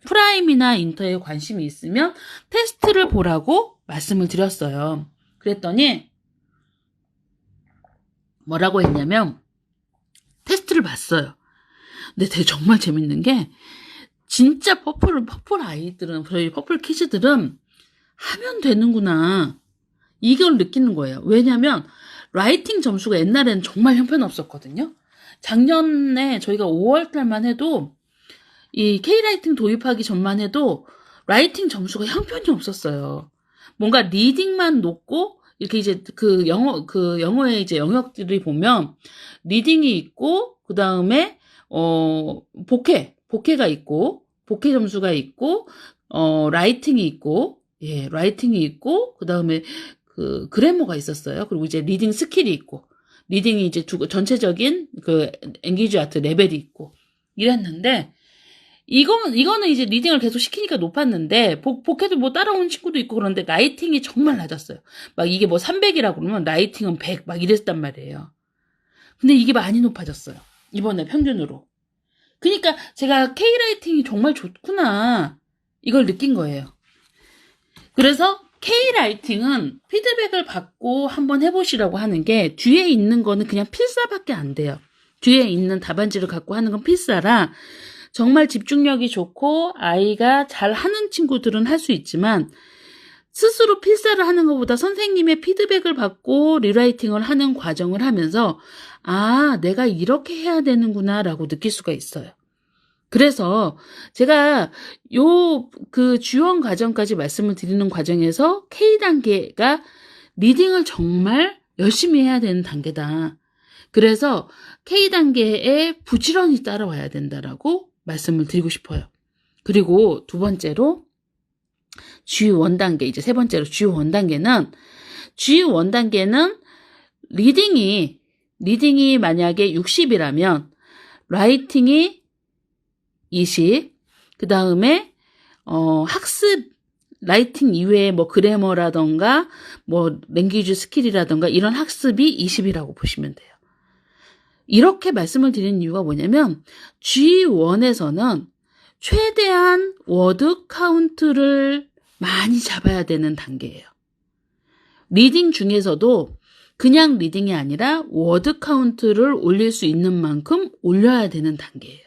A: 프라임이나 인터에 관심이 있으면 테스트를 보라고 말씀을 드렸어요. 그랬더니 뭐라고 했냐면 테스트를 봤어요. 근데 되게 정말 재밌는 게 진짜 퍼플 아이들은 저희 퍼플 키즈들은 하면 되는구나 이걸 느끼는 거예요. 왜냐면 라이팅 점수가 옛날에는 정말 형편없었거든요. 작년에 저희가 5월 달만 해도 이 K라이팅 도입하기 전만 해도 라이팅 점수가 형편이 없었어요. 뭔가 리딩만 높고 이렇게 이제 그 영어의 이제 영역들이 보면 리딩이 있고 그다음에 복해가 있고 복해 점수가 있고 라이팅이 있고 예, 라이팅이 있고 그다음에 그 그래머가 있었어요. 그리고 이제 리딩 스킬이 있고 리딩이 이제 전체적인 그 앵기지 아트 레벨이 있고 이랬는데 이거는 이제 리딩을 계속 시키니까 높았는데, 복해도 뭐 따라오는 친구도 있고 그런데 라이팅이 정말 낮았어요. 막 이게 뭐 300이라고 그러면 라이팅은 100, 막 이랬단 말이에요. 근데 이게 많이 높아졌어요. 이번에 평균으로. 그러니까 제가 K라이팅이 정말 좋구나. 이걸 느낀 거예요. 그래서 K라이팅은 피드백을 받고 한번 해보시라고 하는 게 뒤에 있는 거는 그냥 필사밖에 안 돼요. 뒤에 있는 답안지를 갖고 하는 건 필사라 정말 집중력이 좋고 아이가 잘 하는 친구들은 할 수 있지만 스스로 필사를 하는 것보다 선생님의 피드백을 받고 리라이팅을 하는 과정을 하면서 아, 내가 이렇게 해야 되는구나 라고 느낄 수가 있어요. 그래서 제가 그 주원 과정까지 말씀을 드리는 과정에서 K단계가 리딩을 정말 열심히 해야 되는 단계다. 그래서 K단계에 부지런히 따라와야 된다라고 말씀을 드리고 싶어요. 그리고 두 번째로 G1단계, 이제 세 번째로 G1단계는 리딩이 만약에 60이라면 라이팅이 20, 그 다음에 학습 라이팅 이외에 뭐 그래머라던가 뭐 랭귀지 스킬이라던가 이런 학습이 20이라고 보시면 돼요. 이렇게 말씀을 드리는 이유가 뭐냐면 G1에서는 최대한 워드 카운트를 많이 잡아야 되는 단계예요. 리딩 중에서도 그냥 리딩이 아니라 워드 카운트를 올릴 수 있는 만큼 올려야 되는 단계예요.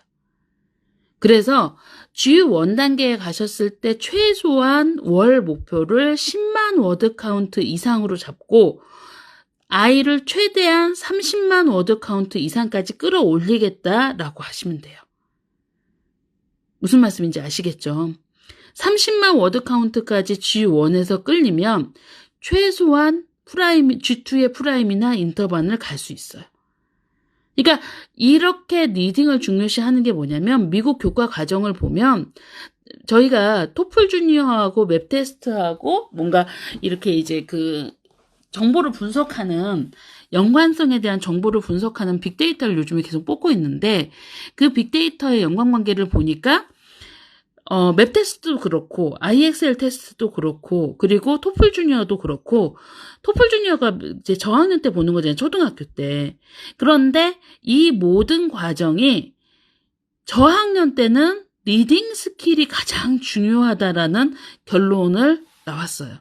A: 그래서 G1 단계에 가셨을 때 최소한 월 목표를 10만 워드 카운트 이상으로 잡고 아이를 최대한 30만 워드 카운트 이상까지 끌어올리겠다라고 하시면 돼요. 무슨 말씀인지 아시겠죠? 30만 워드 카운트까지 G1에서 끌리면 최소한 G2의 프라임이나 인터반을 갈 수 있어요. 그러니까 이렇게 리딩을 중요시하는 게 뭐냐면 미국 교과 과정을 보면 저희가 토플 주니어하고 맵 테스트하고 뭔가 이렇게 이제 그 정보를 분석하는 연관성에 대한 정보를 분석하는 빅데이터를 요즘에 계속 뽑고 있는데 그 빅데이터의 연관관계를 보니까 맵 테스트도 그렇고 IXL 테스트도 그렇고 그리고 토플 주니어도 그렇고 토플 주니어가 이제 저학년 때 보는 거잖아요. 초등학교 때. 그런데 이 모든 과정이 저학년 때는 리딩 스킬이 가장 중요하다라는 결론을 나왔어요.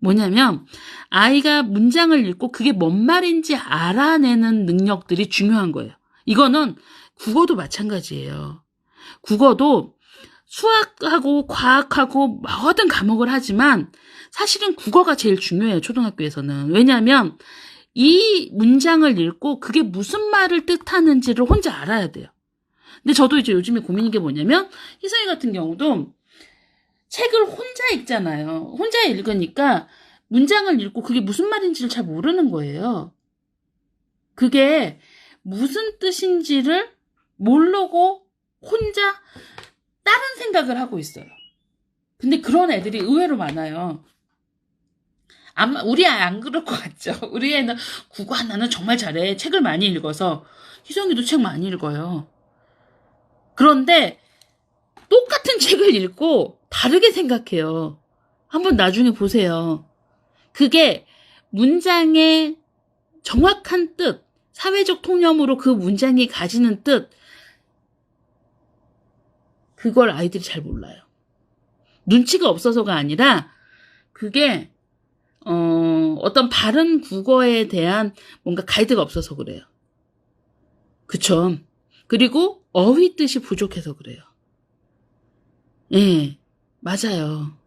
A: 뭐냐면 아이가 문장을 읽고 그게 뭔 말인지 알아내는 능력들이 중요한 거예요. 이거는 국어도 마찬가지예요. 국어도 수학하고 과학하고 모든 과목을 하지만 사실은 국어가 제일 중요해요. 초등학교에서는. 왜냐하면 이 문장을 읽고 그게 무슨 말을 뜻하는지를 혼자 알아야 돼요. 근데 저도 이제 요즘에 고민인 게 뭐냐면 희성이 같은 경우도 책을 혼자 읽잖아요. 혼자 읽으니까 문장을 읽고 그게 무슨 말인지를 잘 모르는 거예요. 그게 무슨 뜻인지를 모르고 혼자 다른 생각을 하고 있어요. 근데 그런 애들이 의외로 많아요. 아마 우리 아이 안 그럴 것 같죠? 우리 애는 국어 하나는 정말 잘해. 책을 많이 읽어서. 희성이도 책 많이 읽어요. 그런데 똑같은 책을 읽고 다르게 생각해요. 한번 나중에 보세요. 그게 문장의 정확한 뜻, 사회적 통념으로 그 문장이 가지는 뜻, 그걸 아이들이 잘 몰라요. 눈치가 없어서가 아니라 그게 어떤 바른 국어에 대한 뭔가 가이드가 없어서 그래요. 그쵸? 그리고 어휘 뜻이 부족해서 그래요. 예, 맞아요.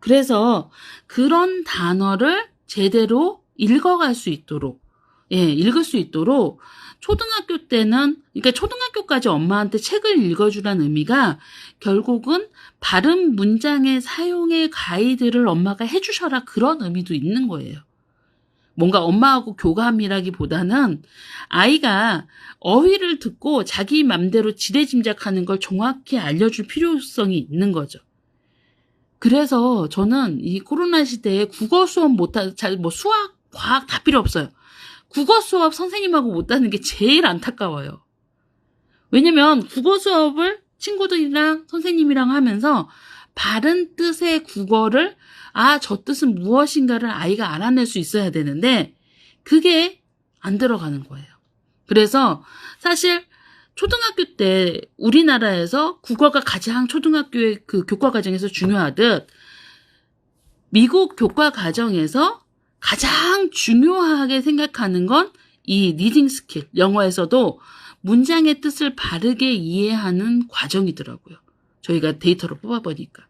A: 그래서 그런 단어를 제대로 읽어갈 수 있도록 읽을 수 있도록 초등학교 때는, 그러니까 초등학교까지 엄마한테 책을 읽어주라는 의미가 결국은 발음 문장의 사용의 가이드를 엄마가 해주셔라, 그런 의미도 있는 거예요. 뭔가 엄마하고 교감이라기보다는 아이가 어휘를 듣고 자기 맘대로 지레짐작하는 걸 정확히 알려줄 필요성이 있는 거죠. 그래서 저는 이 코로나 시대에 국어 수업 뭐 수학, 과학 다 필요 없어요. 국어 수업 선생님하고 못하는 게 제일 안타까워요. 왜냐면 국어 수업을 친구들이랑 선생님이랑 하면서 바른 뜻의 국어를 저 뜻은 무엇인가를 아이가 알아낼 수 있어야 되는데 그게 안 들어가는 거예요. 그래서 사실 초등학교 때 우리나라에서 국어가 가장 초등학교의 그 교과 과정에서 중요하듯 미국 교과 과정에서 가장 중요하게 생각하는 건 이 리딩 스킬, 영어에서도 문장의 뜻을 바르게 이해하는 과정이더라고요. 저희가 데이터로 뽑아보니까.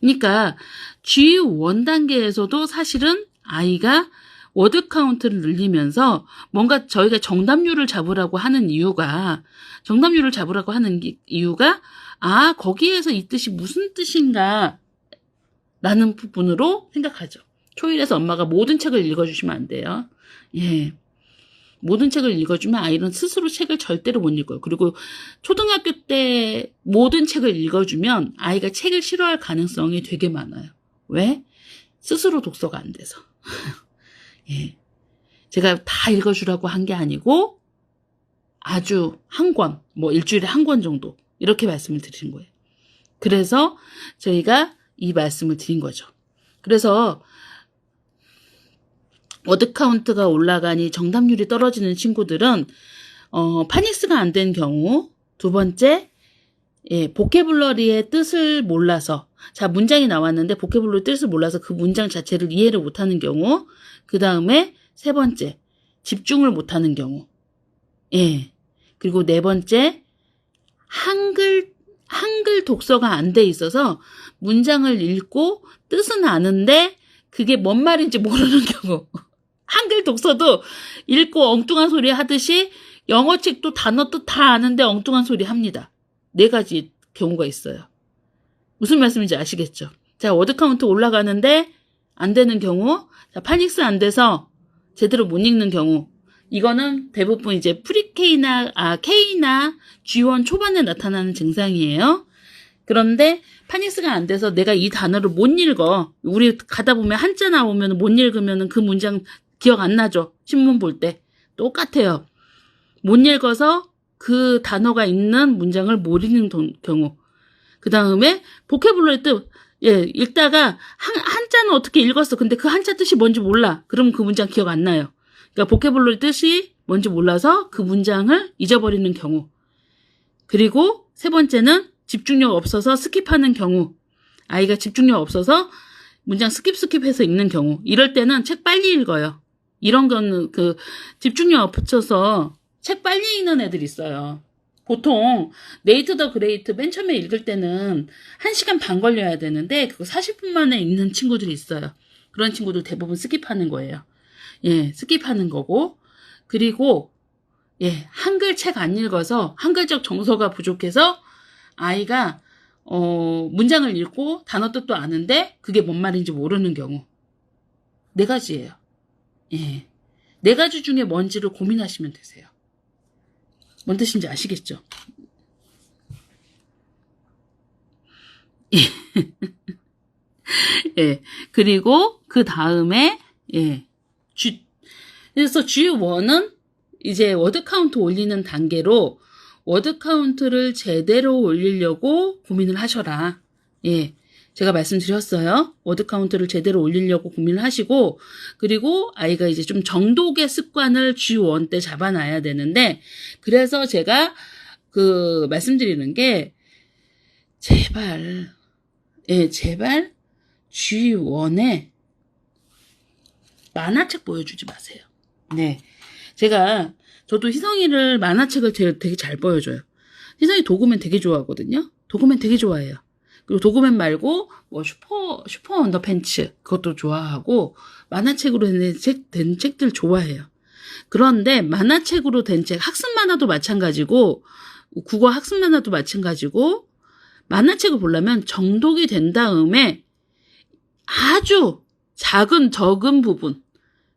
A: 그러니까 G1 단계에서도 사실은 아이가 워드 카운트를 늘리면서 뭔가 저희가 정답률을 잡으라고 하는 이유가 거기에서 이 뜻이 무슨 뜻인가 라는 부분으로 생각하죠. 초일에서 엄마가 모든 책을 읽어주시면 안 돼요. 모든 책을 읽어주면 아이는 스스로 책을 절대로 못 읽어요. 그리고 초등학교 때 모든 책을 읽어주면 아이가 책을 싫어할 가능성이 되게 많아요. 왜? 스스로 독서가 안 돼서. 제가 다 읽어주라고 한 게 아니고 아주 한 권, 뭐 일주일에 한 권 정도 이렇게 말씀을 드린 거예요. 그래서 저희가 이 말씀을 드린 거죠. 그래서 워드 카운트가 올라가니 정답률이 떨어지는 친구들은 파닉스가 안 된 경우, 두 번째 보케블러리의 뜻을 몰라서, 자 문장이 나왔는데 보케블러리 뜻을 몰라서 그 문장 자체를 이해를 못하는 경우, 그 다음에 세 번째 집중을 못하는 경우, 그리고 네 번째 한글 독서가 안 돼 있어서 문장을 읽고 뜻은 아는데 그게 뭔 말인지 모르는 경우. 한글 독서도 읽고 엉뚱한 소리 하듯이 영어 책도 단어 뜻 다 아는데 엉뚱한 소리 합니다. 4가지 경우가 있어요. 무슨 말씀인지 아시겠죠? 자, 워드 카운트 올라가는데 안 되는 경우, 자, 파닉스 안 돼서 제대로 못 읽는 경우. 이거는 대부분 이제 K나 G1 초반에 나타나는 증상이에요. 그런데 파닉스가 안 돼서 내가 이 단어를 못 읽어. 우리 가다 보면 한자 나오면 못 읽으면 그 문장 기억 안 나죠? 신문 볼 때. 똑같아요. 못 읽어서 그 단어가 있는 문장을 못 읽는 경우. 그 다음에 보케블러리 뜻, 읽다가 한자는 어떻게 읽었어. 근데 그 한자 뜻이 뭔지 몰라. 그럼 그 문장 기억 안 나요. 그러니까 보케블러리 뜻이 뭔지 몰라서 그 문장을 잊어버리는 경우. 그리고 세 번째는 집중력 없어서 스킵하는 경우. 아이가 집중력 없어서 문장 스킵해서 읽는 경우. 이럴 때는 책 빨리 읽어요. 이런 거는 그 집중력 없어서 책 빨리 읽는 애들 있어요. 보통 네이트 더 그레이트 맨 처음에 읽을 때는 1시간 반 걸려야 되는데 그거 40분 만에 읽는 친구들이 있어요. 그런 친구들 대부분 스킵하는 거예요. 스킵하는 거고. 그리고 한글 책 안 읽어서 한글적 정서가 부족해서 아이가 문장을 읽고 단어 뜻도 아는데 그게 뭔 말인지 모르는 경우. 4가지예요. 4가지 중에 뭔지를 고민하시면 되세요. 뭔 뜻인지 아시겠죠? 그리고 그 다음에 그래서 G1은 이제 워드 카운트 올리는 단계로 워드 카운트를 제대로 올리려고 고민을 하셔라. 제가 말씀드렸어요. 워드 카운트를 제대로 올리려고 고민을 하시고, 그리고 아이가 이제 좀 정독의 습관을 G1 때 잡아놔야 되는데, 그래서 제가 말씀드리는 게, 제발 G1에 만화책 보여주지 마세요. 저도 희성이를 만화책을 되게 잘 보여줘요. 희성이 도그맨 되게 좋아하거든요. 도그맨 되게 좋아해요. 그리고 도그맨 말고 뭐 슈퍼 언더팬츠 그것도 좋아하고 만화책으로 된 책들 좋아해요. 그런데 만화책으로 된 책, 학습 만화도 마찬가지고 국어 학습 만화도 마찬가지고 만화책을 보려면 정독이 된 다음에 아주 적은 부분,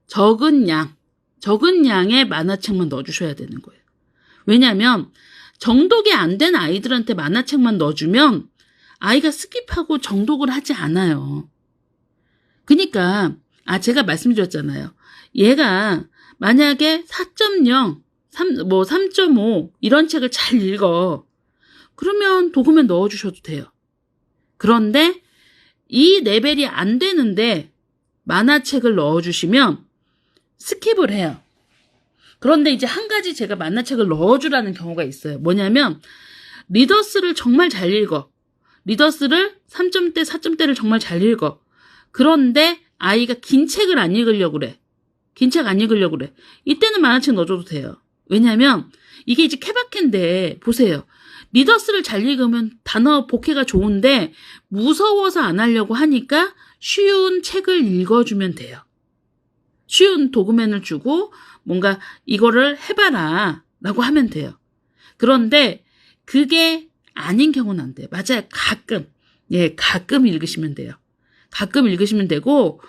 A: 적은 양의 만화책만 넣어주셔야 되는 거예요. 왜냐하면 정독이 안 된 아이들한테 만화책만 넣어주면 아이가 스킵하고 정독을 하지 않아요. 그러니까 제가 말씀드렸잖아요. 얘가 만약에 4.0, 3.5 이런 책을 잘 읽어. 그러면 도구면 넣어주셔도 돼요. 그런데 이 레벨이 안 되는데 만화책을 넣어주시면 스킵을 해요. 그런데 이제 한 가지 제가 만화책을 넣어주라는 경우가 있어요. 뭐냐면 리더스를 정말 잘 읽어. 리더스를 3점대, 4점대를 정말 잘 읽어. 그런데 아이가 긴 책을 안 읽으려고 그래. 긴 책 안 읽으려고 그래. 이때는 만화책 넣어줘도 돼요. 왜냐면 이게 이제 케바케인데 보세요. 리더스를 잘 읽으면 단어 복해가 좋은데 무서워서 안 하려고 하니까 쉬운 책을 읽어주면 돼요. 쉬운 도구맨을 주고 뭔가 이거를 해봐라 라고 하면 돼요. 그런데 그게 아닌 경우는 안 돼요. 맞아요. 가끔 읽으시면 돼요. 가끔 읽으시면 되고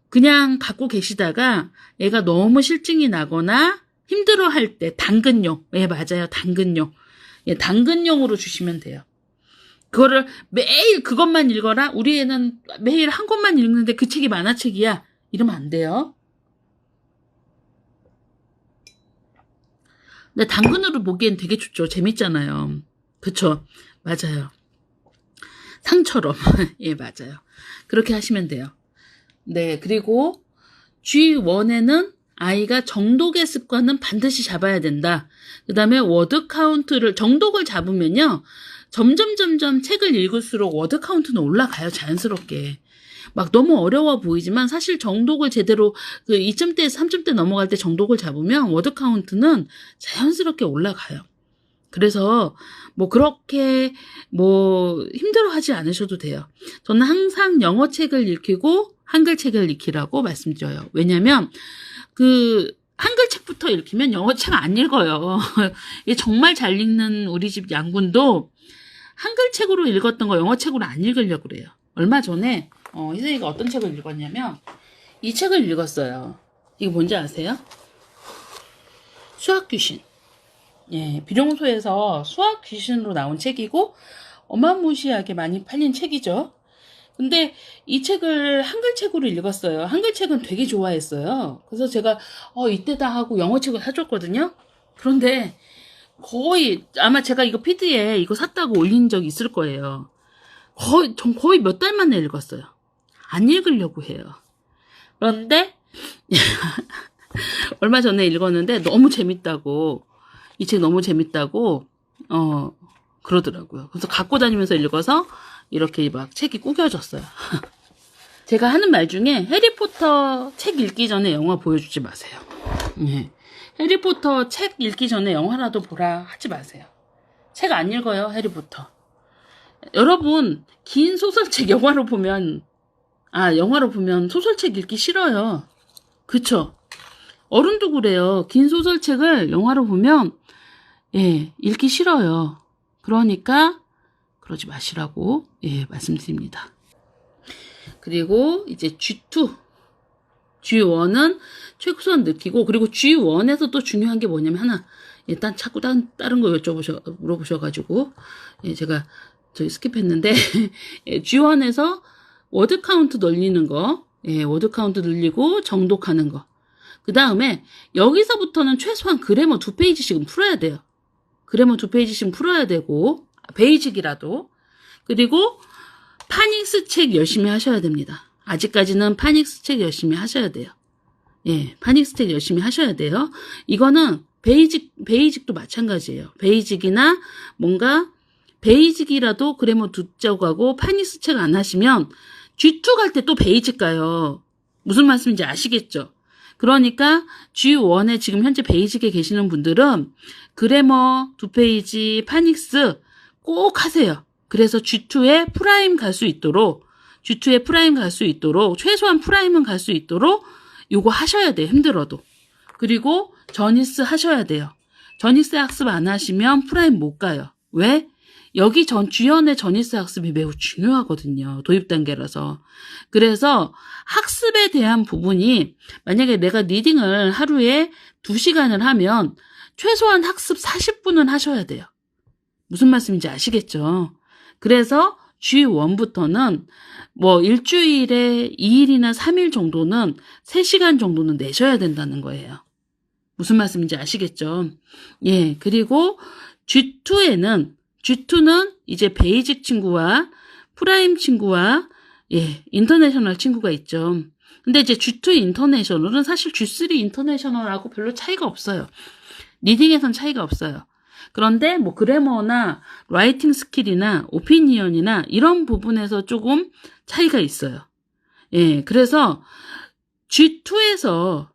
A: 그냥 갖고 계시다가 애가 너무 실증이 나거나 힘들어할 때 당근용, 맞아요. 당근용. 당근용으로 주시면 돼요. 그거를 매일 그것만 읽어라. 우리 애는 매일 한 권만 읽는데 그 책이 만화책이야. 이러면 안 돼요. 근데 당근으로 보기엔 되게 좋죠. 재밌잖아요. 그쵸? 맞아요. 상처럼. 맞아요. 그렇게 하시면 돼요. 네, 그리고 G1에는 아이가 정독의 습관은 반드시 잡아야 된다. 그 다음에 워드 카운트를, 정독을 잡으면요. 점점 책을 읽을수록 워드 카운트는 올라가요. 자연스럽게. 막 너무 어려워 보이지만 사실 정독을 제대로 2점대에서 3점대 넘어갈 때 정독을 잡으면 워드 카운트는 자연스럽게 올라가요. 그래서 그렇게 힘들어하지 않으셔도 돼요. 저는 항상 영어 책을 읽히고 한글 책을 읽히라고 말씀드려요. 왜냐면 한글 책부터 읽히면 영어 책 안 읽어요. 정말 잘 읽는 우리 집 양군도 한글 책으로 읽었던 거 영어 책으로 안 읽으려고 그래요. 얼마 전에 희승이가 어떤 책을 읽었냐면 이 책을 읽었어요. 이거 뭔지 아세요? 수학 귀신. 비룡소에서 수학 귀신으로 나온 책이고 어마무시하게 많이 팔린 책이죠. 근데 이 책을 한글 책으로 읽었어요. 한글 책은 되게 좋아했어요. 그래서 제가 이때다 하고 영어 책을 사줬거든요. 그런데 거의 아마 제가 이거 피드에 이거 샀다고 올린 적이 있을 거예요. 거의 몇 달 만에 읽었어요. 안 읽으려고 해요. 그런데 얼마 전에 읽었는데 너무 재밌다고, 이 책 너무 재밌다고 그러더라고요. 그래서 갖고 다니면서 읽어서 이렇게 막 책이 구겨졌어요. 제가 하는 말 중에 해리포터 책 읽기 전에 영화 보여주지 마세요. 해리포터 책 읽기 전에 영화라도 보라 하지 마세요. 책 안 읽어요, 해리포터. 여러분, 긴 소설책 영화로 보면 소설책 읽기 싫어요. 그쵸? 어른도 그래요. 긴 소설책을 영화로 보면 읽기 싫어요. 그러니까 그러지 마시라고 말씀드립니다. 그리고 이제 G1은 최소한 느끼고, 그리고 G1에서 또 중요한 게 뭐냐면 하나, 일단 자꾸 다른 거 물어보셔가지고 제가 스킵했는데 G1에서 워드 카운트 늘리는 거, 워드 카운트 늘리고 정독하는 거. 그 다음에 여기서부터는 최소한 그래머 2페이지씩은 풀어야 돼요. 그래머 2페이지씩은 풀어야 되고, 베이직이라도. 그리고 파닉스 책 열심히 하셔야 됩니다. 아직까지는 파닉스 책 열심히 하셔야 돼요. 파닉스 책 열심히 하셔야 돼요. 이거는 베이직도 마찬가지예요. 베이직이나 베이직이라도 그래머 2쪽 가고 파닉스 책 안 하시면 G2 갈 때 또 베이직 가요. 무슨 말씀인지 아시겠죠? 그러니까 G1에 지금 현재 베이직에 계시는 분들은 그래머 2페이지, 파닉스 꼭 하세요. 그래서 G2에 프라임 갈 수 있도록, 최소한 프라임은 갈 수 있도록 요거 하셔야 돼요. 힘들어도. 그리고 저니스 하셔야 돼요. 저니스 학습 안 하시면 프라임 못 가요. 왜? 여기 주연의 저니스 학습이 매우 중요하거든요. 도입 단계라서. 그래서 학습에 대한 부분이 만약에 내가 리딩을 하루에 2시간을 하면 최소한 학습 40분은 하셔야 돼요. 무슨 말씀인지 아시겠죠? 그래서 G1부터는 뭐 일주일에 2일이나 3일 정도는 3시간 정도는 내셔야 된다는 거예요. 무슨 말씀인지 아시겠죠? 예, 그리고 G2는 이제 베이직 친구와 프라임 친구와 예, 인터내셔널 친구가 있죠. 근데 이제 G2 인터내셔널은 사실 G3 인터내셔널하고 별로 차이가 없어요. 리딩에선 차이가 없어요. 그런데 뭐 그래머나 라이팅 스킬이나 오피니언이나 이런 부분에서 조금 차이가 있어요. 예, 그래서 G2에서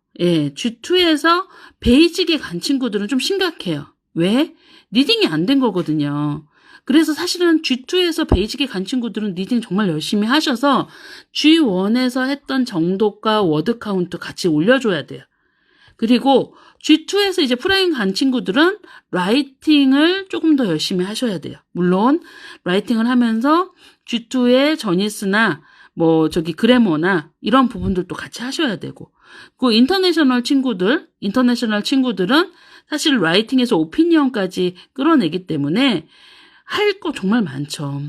A: 베이직에 간 친구들은 좀 심각해요. 왜? 리딩이 안 된 거거든요. 그래서 사실은 G2에서 베이직에 간 친구들은 리딩 정말 열심히 하셔서 G1에서 했던 정도과 워드 카운트 같이 올려줘야 돼요. 그리고 G2에서 이제 프라임 간 친구들은 라이팅을 조금 더 열심히 하셔야 돼요. 물론 라이팅을 하면서 G2의 저니스나 뭐 그래머나 이런 부분들도 같이 하셔야 되고, 그 인터내셔널 친구들은 사실 라이팅에서 오피니언까지 끌어내기 때문에 할 거 정말 많죠.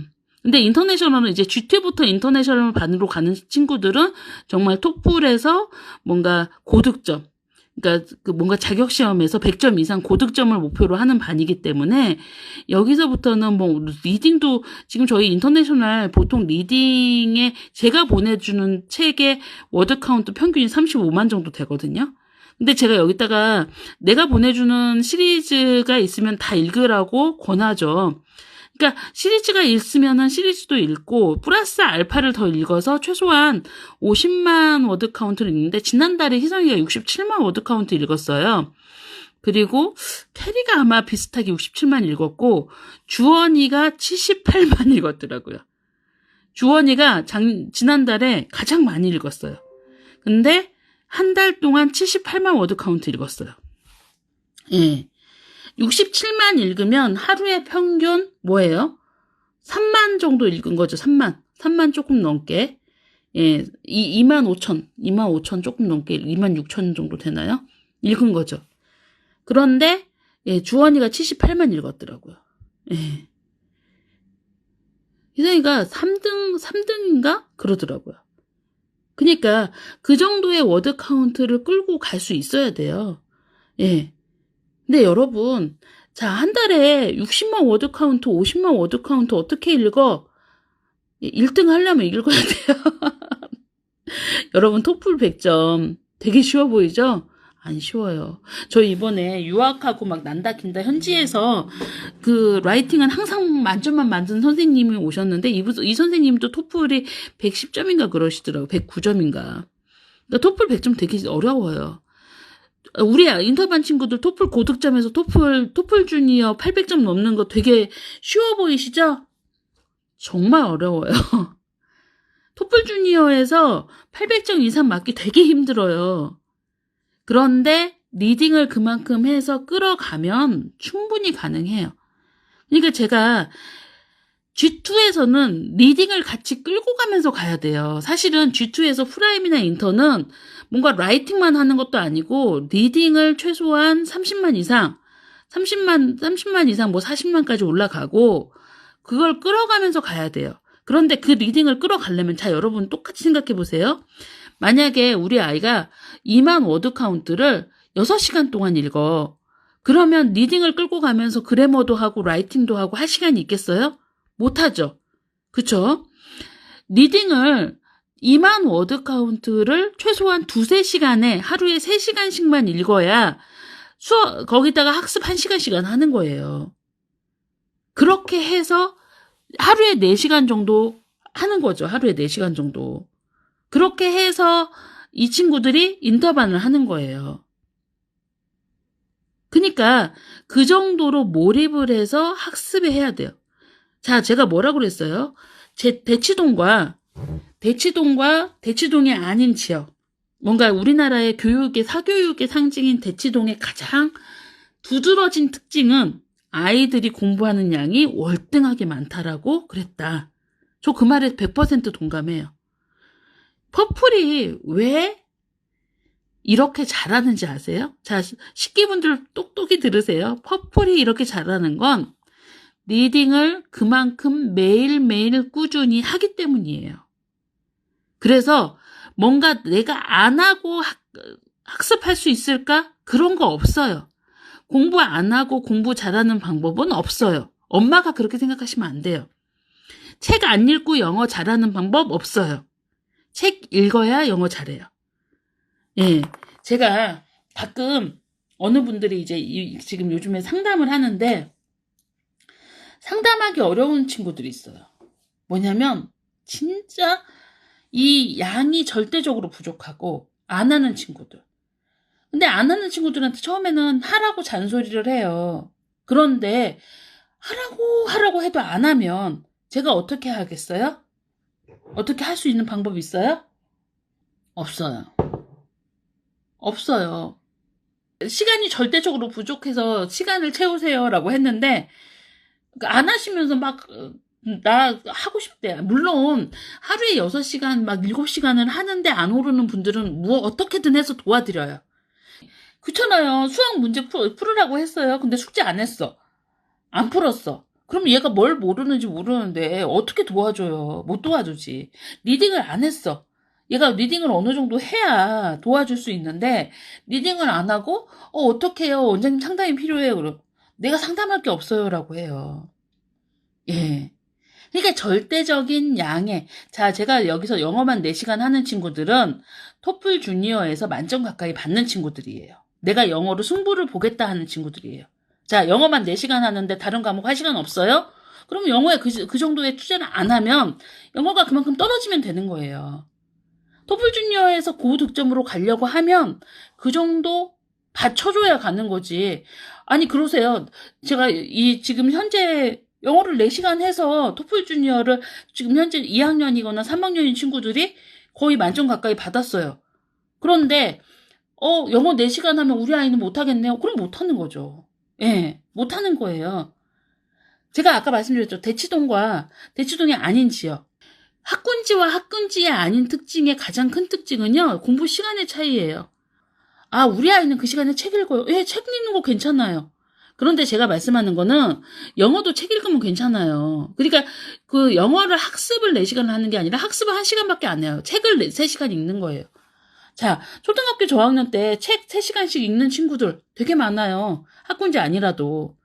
A: 근데 인터내셔널은 이제 G2부터 인터내셔널 반으로 가는 친구들은 정말 토플에서 뭔가 고득점, 그러니까 뭔가 자격시험에서 100점 이상 고득점을 목표로 하는 반이기 때문에 여기서부터는 뭐 리딩도 지금 저희 인터내셔널 보통 리딩에 제가 보내주는 책의 워드 카운트 평균이 35만 정도 되거든요. 근데 제가 여기다가 내가 보내주는 시리즈가 있으면 다 읽으라고 권하죠. 그러니까 시리즈가 있으면은 시리즈도 읽고 플러스 알파를 더 읽어서 최소한 50만 워드 카운트를 읽는데 지난달에 희성이가 67만 워드 카운트 읽었어요. 그리고 테리가 아마 비슷하게 67만 읽었고 주원이가 78만 읽었더라고요. 주원이가 지난달에 가장 많이 읽었어요. 근데 한 달 동안 78만 워드 카운트 읽었어요. 예. 67만 읽으면 하루에 평균 뭐예요? 3만 정도 읽은 거죠. 3만 조금 넘게. 예, 2만 5천 조금 넘게 2만 6천 정도 되나요? 읽은 거죠. 그런데 예, 주원이가 78만 읽었더라고요. 예. 희성이가 3등인가? 그러더라고요. 그러니까 그 정도의 워드 카운트를 끌고 갈 수 있어야 돼요. 예. 근데 여러분, 자, 한 달에 60만 워드 카운트, 50만 워드 카운트 어떻게 읽어? 1등 하려면 읽어야 돼요. 여러분, 토플 100점 되게 쉬워 보이죠? 안 쉬워요. 저 이번에 유학하고 막 난다 긴다 현지에서 그 라이팅은 항상 만점만 만든 선생님이 오셨는데 이 선생님도 토플이 110점인가 그러시더라고요. 109점인가. 그러니까 토플 100점 되게 어려워요. 우리 인터반 친구들 토플 고득점에서 토플 주니어 800점 넘는 거 되게 쉬워 보이시죠? 정말 어려워요. 토플 주니어에서 800점 이상 맞기 되게 힘들어요. 그런데 리딩을 그만큼 해서 끌어가면 충분히 가능해요. 그러니까 제가 G2에서는 리딩을 같이 끌고 가면서 가야 돼요. 사실은 G2에서 프라임이나 인터는 뭔가 라이팅만 하는 것도 아니고 리딩을 최소한 30만 이상 뭐 40만까지 올라가고 그걸 끌어가면서 가야 돼요. 그런데 그 리딩을 끌어가려면 자 여러분 똑같이 생각해 보세요. 만약에 우리 아이가 2만 워드 카운트를 6시간 동안 읽어. 그러면 리딩을 끌고 가면서 그래머도 하고 라이팅도 하고 할 시간이 있겠어요? 못하죠. 그쵸? 리딩을 2만 워드 카운트를 최소한 2-3시간에 하루에 3시간씩만 읽어야 거기다가 학습 1시간씩은 하는 거예요. 그렇게 해서 하루에 4시간 정도 하는 거죠. 하루에 4시간 정도. 그렇게 해서 이 친구들이 인터반을 하는 거예요. 그러니까 그 정도로 몰입을 해서 학습을 해야 돼요. 자, 제가 뭐라고 그랬어요? 대치동이 아닌 지역. 뭔가 우리나라의 교육의 사교육의 상징인 대치동의 가장 두드러진 특징은 아이들이 공부하는 양이 월등하게 많다라고 그랬다. 저 그 말에 100% 동감해요. 퍼플이 왜 이렇게 잘하는지 아세요? 자, 식기분들 똑똑히 들으세요. 퍼플이 이렇게 잘하는 건 리딩을 그만큼 매일매일 꾸준히 하기 때문이에요. 그래서 뭔가 내가 안 하고 학습할 수 있을까? 그런 거 없어요. 공부 안 하고 공부 잘하는 방법은 없어요. 엄마가 그렇게 생각하시면 안 돼요. 책 안 읽고 영어 잘하는 방법 없어요. 책 읽어야 영어 잘해요. 예, 제가 가끔 어느 분들이 이제 지금 요즘에 상담을 하는데 상담하기 어려운 친구들이 있어요. 뭐냐면 진짜 이 양이 절대적으로 부족하고 안 하는 친구들. 근데 안 하는 친구들한테 처음에는 하라고 잔소리를 해요. 그런데 하라고 해도 안 하면 제가 어떻게 하겠어요? 어떻게 할 수 있는 방법이 있어요? 없어요. 없어요. 시간이 절대적으로 부족해서 시간을 채우세요라고 했는데 안 하시면서 막 나 하고 싶대. 물론 하루에 6시간 막 7시간을 하는데 안 오르는 분들은 뭐 어떻게든 해서 도와드려요. 그렇잖아요. 수학 문제 풀으라고 했어요. 근데 숙제 안 했어. 안 풀었어. 그럼 얘가 뭘 모르는지 모르는데 어떻게 도와줘요? 못 도와주지. 리딩을 안 했어. 얘가 리딩을 어느 정도 해야 도와줄 수 있는데 리딩을 안 하고 어떡해요? 원장님 상담이 필요해요. 그럼 내가 상담할 게 없어요라고 해요. 예. 그러니까 절대적인 양의 자 제가 여기서 영어만 4시간 하는 친구들은 토플 주니어에서 만점 가까이 받는 친구들이에요. 내가 영어로 승부를 보겠다 하는 친구들이에요. 자 영어만 4시간 하는데 다른 과목 할 시간 없어요? 그럼 영어에 그 정도의 투자를 안 하면 영어가 그만큼 떨어지면 되는 거예요. 토플 주니어에서 고득점으로 가려고 하면 그 정도 받쳐줘야 가는 거지. 아니 그러세요. 제가 지금 현재 영어를 4시간 해서 토플 주니어를 지금 현재 2학년이거나 3학년인 친구들이 거의 만점 가까이 받았어요. 그런데 영어 4시간 하면 우리 아이는 못하겠네요. 그럼 못하는 거죠. 예, 못하는 거예요. 제가 아까 말씀드렸죠. 대치동이 아닌 지역. 학군지와 학군지의 아닌 특징의 가장 큰 특징은요. 공부 시간의 차이예요. 아, 우리 아이는 그 시간에 책 읽어요. 예, 책 읽는 거 괜찮아요. 그런데 제가 말씀하는 거는 영어도 책 읽으면 괜찮아요. 그러니까 그 영어를 학습을 4시간을 하는 게 아니라 학습을 1시간밖에 안 해요. 책을 3시간 읽는 거예요. 자, 초등학교 저학년 때 책 3시간씩 읽는 친구들 되게 많아요. 학군지 아니라도.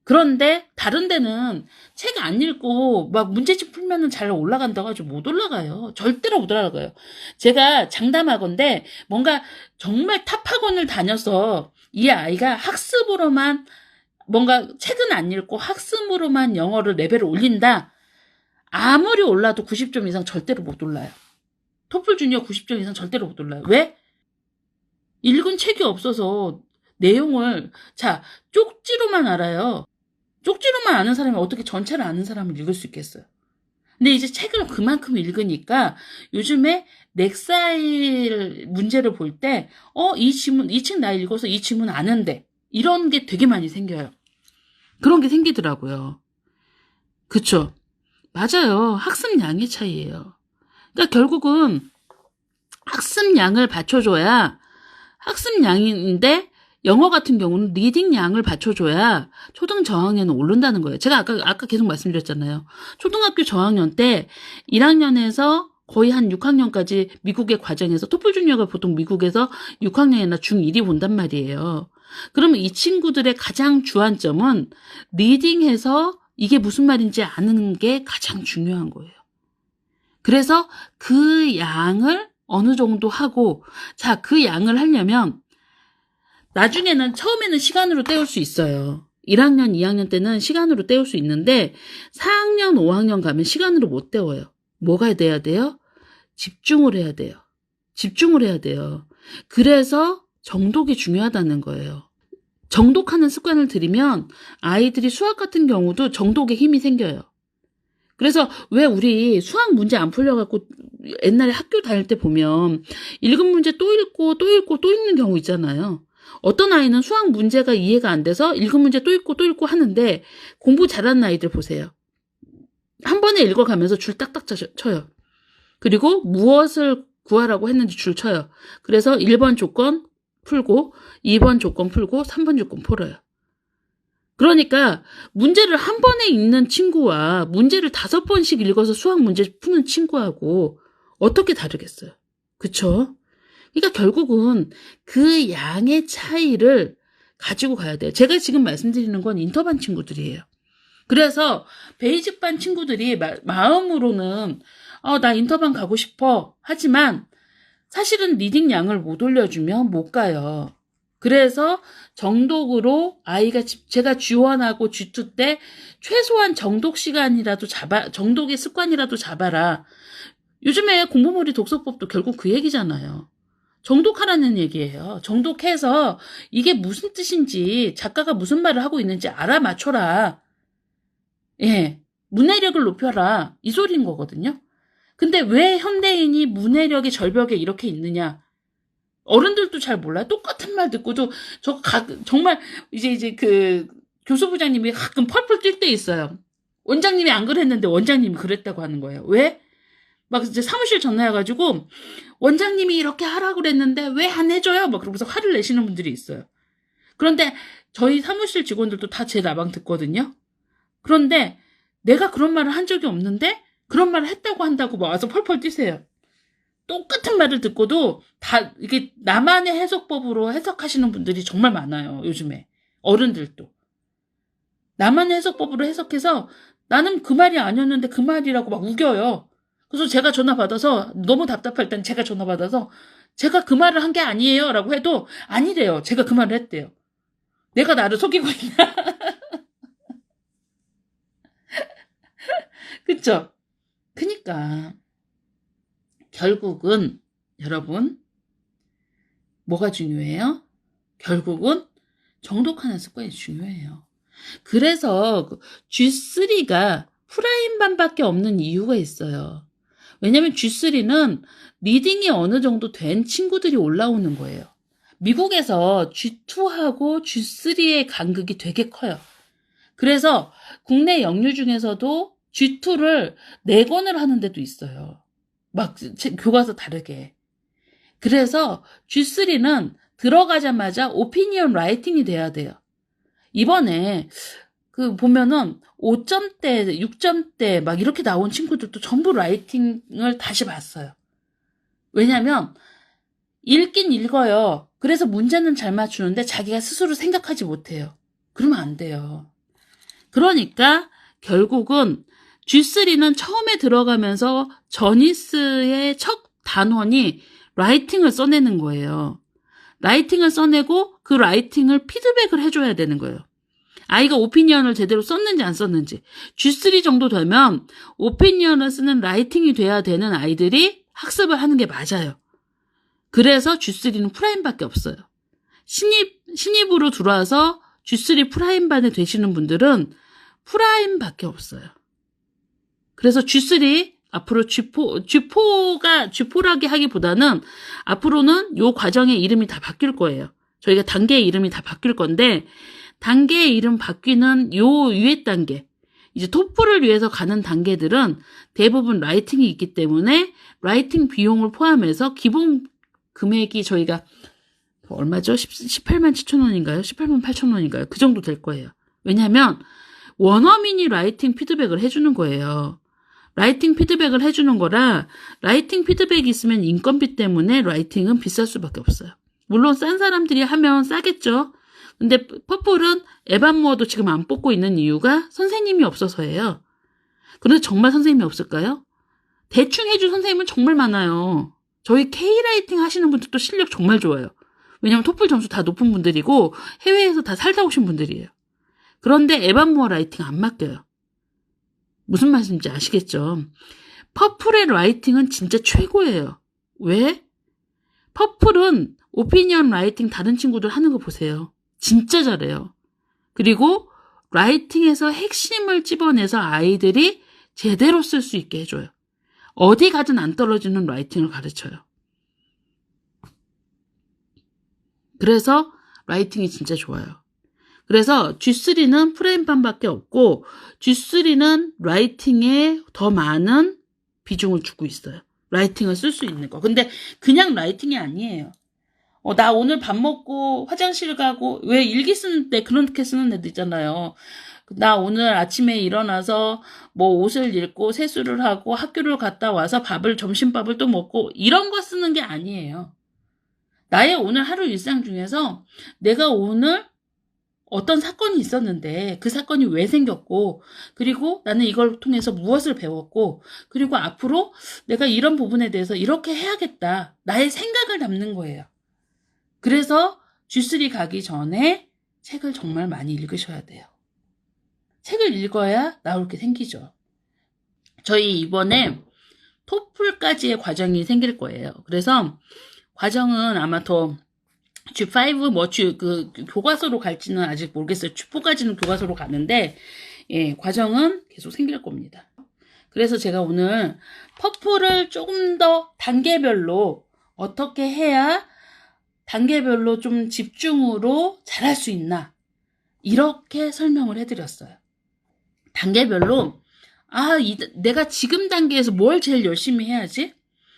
A: 그런데 다른 데는 책 안 읽고 막 문제집 풀면은 잘 올라간다고 하죠. 못 올라가요. 절대로 못 올라가요. 제가 장담하건대 뭔가 정말 탑학원을 다녀서 이 아이가 학습으로만 뭔가 책은 안 읽고 학습으로만 영어를 레벨을 올린다. 아무리 올라도 90점 이상 절대로 못 올라요. 토플 주니어 90점 이상 절대로 못 올라요. 왜? 읽은 책이 없어서 내용을 쪽지로만 알아요. 쪽지로만 아는 사람이 어떻게 전체를 아는 사람을 읽을 수 있겠어요. 근데 이제 책을 그만큼 읽으니까 요즘에 넥사일 문제를 볼 때 이 책 나 읽어서 이 지문 아는데 이런 게 되게 많이 생겨요. 그런 게 생기더라고요. 그쵸? 맞아요. 학습량의 차이예요. 그러니까 결국은 학습량을 받쳐줘야 학습량인데 영어 같은 경우는 리딩 양을 받쳐줘야 초등 저학년은 오른다는 거예요. 제가 아까 계속 말씀드렸잖아요. 초등학교 저학년 때 1학년에서 거의 한 6학년까지 미국의 과정에서 토플 주니어가 보통 미국에서 6학년이나 중1이 본단 말이에요. 그러면 이 친구들의 가장 주안점은 리딩해서 이게 무슨 말인지 아는 게 가장 중요한 거예요. 그래서 그 양을 어느 정도 하고 그 양을 하려면 나중에는 처음에는 시간으로 때울 수 있어요. 1학년, 2학년 때는 시간으로 때울 수 있는데 4학년, 5학년 가면 시간으로 못 때워요. 뭐가 돼야 돼요? 집중을 해야 돼요. 집중을 해야 돼요. 그래서 정독이 중요하다는 거예요. 정독하는 습관을 들이면 아이들이 수학 같은 경우도 정독에 힘이 생겨요. 그래서 왜 우리 수학 문제 안 풀려갖고 옛날에 학교 다닐 때 보면 읽은 문제 또 읽고 또 읽고 또 읽는 경우 있잖아요. 어떤 아이는 수학 문제가 이해가 안 돼서 읽은 문제 또 읽고 또 읽고 하는데 공부 잘하는 아이들 보세요. 한 번에 읽어가면서 줄 딱딱 쳐요. 그리고 무엇을 구하라고 했는지 줄 쳐요. 그래서 1번 조건 풀고 2번 조건 풀고 3번 조건 풀어요. 그러니까 문제를 한 번에 읽는 친구와 문제를 5번씩 읽어서 수학 문제 푸는 친구하고 어떻게 다르겠어요? 그쵸? 그러니까 결국은 그 양의 차이를 가지고 가야 돼요. 제가 지금 말씀드리는 건 인터반 친구들이에요. 그래서 베이직반 친구들이 마음으로는 나 인터반 가고 싶어 하지만 사실은 리딩 양을 못 올려주면 못 가요. 그래서 정독으로 아이가 제가 G1하고 G2 때 최소한 정독 시간이라도 정독의 습관이라도 잡아라. 요즘에 공부머리 독서법도 결국 그 얘기잖아요. 정독하라는 얘기예요. 정독해서 이게 무슨 뜻인지 작가가 무슨 말을 하고 있는지 알아맞혀라. 예, 문해력을 높여라. 이 소리인 거거든요. 근데 왜 현대인이 문해력이 절벽에 이렇게 있느냐? 어른들도 잘 몰라요. 똑같은 말 듣고도 정말 이제 그 교수부장님이 가끔 펄펄 뛸 때 있어요. 원장님이 안 그랬는데 원장님이 그랬다고 하는 거예요. 왜? 막 이제 사무실 전화해가지고 원장님이 이렇게 하라고 그랬는데 왜 안 해줘요? 막 그러면서 화를 내시는 분들이 있어요. 그런데 저희 사무실 직원들도 다 제 나방 듣거든요. 그런데 내가 그런 말을 한 적이 없는데 그런 말을 했다고 한다고 막 와서 펄펄 뛰세요. 똑같은 말을 듣고도 다 이게 나만의 해석법으로 해석하시는 분들이 정말 많아요. 요즘에 어른들도 나만의 해석법으로 해석해서 나는 그 말이 아니었는데 그 말이라고 막 우겨요. 그래서 제가 전화 받아서 너무 답답할 땐 제가 전화 받아서 제가 그 말을 한 게 아니에요 라고 해도 아니래요. 제가 그 말을 했대요. 내가 나를 속이고 있나? 그쵸? 그니까 결국은 여러분 뭐가 중요해요? 결국은 정독하는 습관이 중요해요. 그래서 G3가 프라임반밖에 없는 이유가 있어요. 왜냐면 G3는 리딩이 어느 정도 된 친구들이 올라오는 거예요. 미국에서 G2하고 G3의 간극이 되게 커요. 그래서 국내 영유 중에서도 G2를 4권을 하는 데도 있어요. 막 교과서 다르게. 그래서 G3는 들어가자마자 오피니언 라이팅이 돼야 돼요. 이번에 보면은 5점대, 6점대 막 이렇게 나온 친구들도 전부 라이팅을 다시 봤어요. 왜냐면 읽긴 읽어요. 그래서 문제는 잘 맞추는데 자기가 스스로 생각하지 못해요. 그러면 안 돼요. 그러니까 결국은 G3는 처음에 들어가면서 저니스의 첫 단원이 라이팅을 써내는 거예요. 라이팅을 써내고 그 라이팅을 피드백을 해줘야 되는 거예요. 아이가 오피니언을 제대로 썼는지 안 썼는지. G3 정도 되면 오피니언을 쓰는 라이팅이 돼야 되는 아이들이 학습을 하는 게 맞아요. 그래서 G3는 프라임밖에 없어요. 신입으로 들어와서 G3 프라임반에 되시는 분들은 프라임밖에 없어요. 그래서 G3 앞으로 G4라게 하기보다는 앞으로는 요 과정의 이름이 다 바뀔 거예요. 저희가 단계의 이름이 다 바뀔 건데 단계의 이름 바뀌는 요 위에 단계, 이제 토플을 위해서 가는 단계들은 대부분 라이팅이 있기 때문에 라이팅 비용을 포함해서 기본 금액이 저희가 얼마죠? 18만 7천 원인가요? 18만 8천 원인가요? 그 정도 될 거예요. 왜냐하면 원어민이 라이팅 피드백을 해주는 거예요. 라이팅 피드백을 해주는 거라 라이팅 피드백이 있으면 인건비 때문에 라이팅은 비쌀 수밖에 없어요. 물론 싼 사람들이 하면 싸겠죠. 근데 퍼플은 에반 무어도 지금 안 뽑고 있는 이유가 선생님이 없어서예요. 그런데 정말 선생님이 없을까요? 대충 해줄 선생님은 정말 많아요. 저희 K라이팅 하시는 분들도 실력 정말 좋아요. 왜냐면 토플 점수 다 높은 분들이고 해외에서 다 살다 오신 분들이에요. 그런데 에반 무어 라이팅 안 맡겨요. 무슨 말씀인지 아시겠죠? 퍼플의 라이팅은 진짜 최고예요. 왜? 퍼플은 오피니언 라이팅 다른 친구들 하는 거 보세요. 진짜 잘해요. 그리고 라이팅에서 핵심을 찝어내서 아이들이 제대로 쓸 수 있게 해줘요. 어디 가든 안 떨어지는 라이팅을 가르쳐요. 그래서 라이팅이 진짜 좋아요. 그래서 G3는 프레임판밖에 없고 G3는 라이팅에 더 많은 비중을 주고 있어요. 라이팅을 쓸 수 있는 거. 근데 그냥 라이팅이 아니에요. 나 오늘 밥 먹고 화장실 가고, 왜 일기 쓰는 때 그렇게 쓰는 애들 있잖아요. 나 오늘 아침에 일어나서 뭐 옷을 입고 세수를 하고 학교를 갔다 와서 점심밥을 또 먹고, 이런 거 쓰는 게 아니에요. 나의 오늘 하루 일상 중에서 내가 오늘 어떤 사건이 있었는데 그 사건이 왜 생겼고, 그리고 나는 이걸 통해서 무엇을 배웠고, 그리고 앞으로 내가 이런 부분에 대해서 이렇게 해야겠다. 나의 생각을 담는 거예요. 그래서 G3 가기 전에 책을 정말 많이 읽으셔야 돼요. 책을 읽어야 나올 게 생기죠. 저희 이번에 토플까지의 과정이 생길 거예요. 그래서 과정은 아마 더 G5 그 교과서로 갈지는 아직 모르겠어요. G4까지는 교과서로 가는데, 예, 과정은 계속 생길 겁니다. 그래서 제가 오늘 퍼플을 조금 더 단계별로 어떻게 해야 단계별로 좀 집중으로 잘할 수 있나, 이렇게 설명을 해드렸어요. 단계별로 내가 지금 단계에서 뭘 제일 열심히 해야지?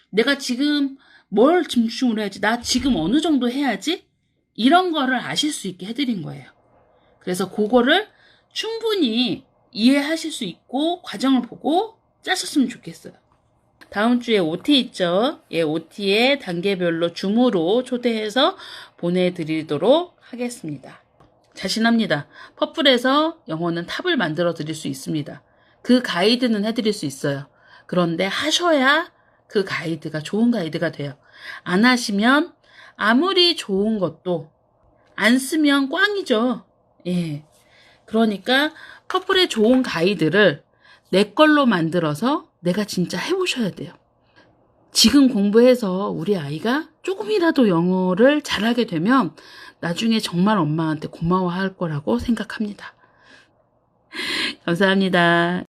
A: 내가 지금 뭘 집중을 해야지? 나 지금 어느 정도 해야지? 이런 거를 아실 수 있게 해드린 거예요. 그래서 그거를 충분히 이해하실 수 있고 과정을 보고 짜셨으면 좋겠어요. 다음 주에 OT 있죠? 예, OT에 단계별로 줌으로 초대해서 보내드리도록 하겠습니다. 자신합니다. 퍼플에서 영어는 탑을 만들어 드릴 수 있습니다. 그 가이드는 해드릴 수 있어요. 그런데 하셔야 그 가이드가 좋은 가이드가 돼요. 안 하시면 아무리 좋은 것도 안 쓰면 꽝이죠. 예. 그러니까 퍼플의 좋은 가이드를 내 걸로 만들어서 내가 진짜 해보셔야 돼요. 지금 공부해서 우리 아이가 조금이라도 영어를 잘하게 되면 나중에 정말 엄마한테 고마워할 거라고 생각합니다. 감사합니다.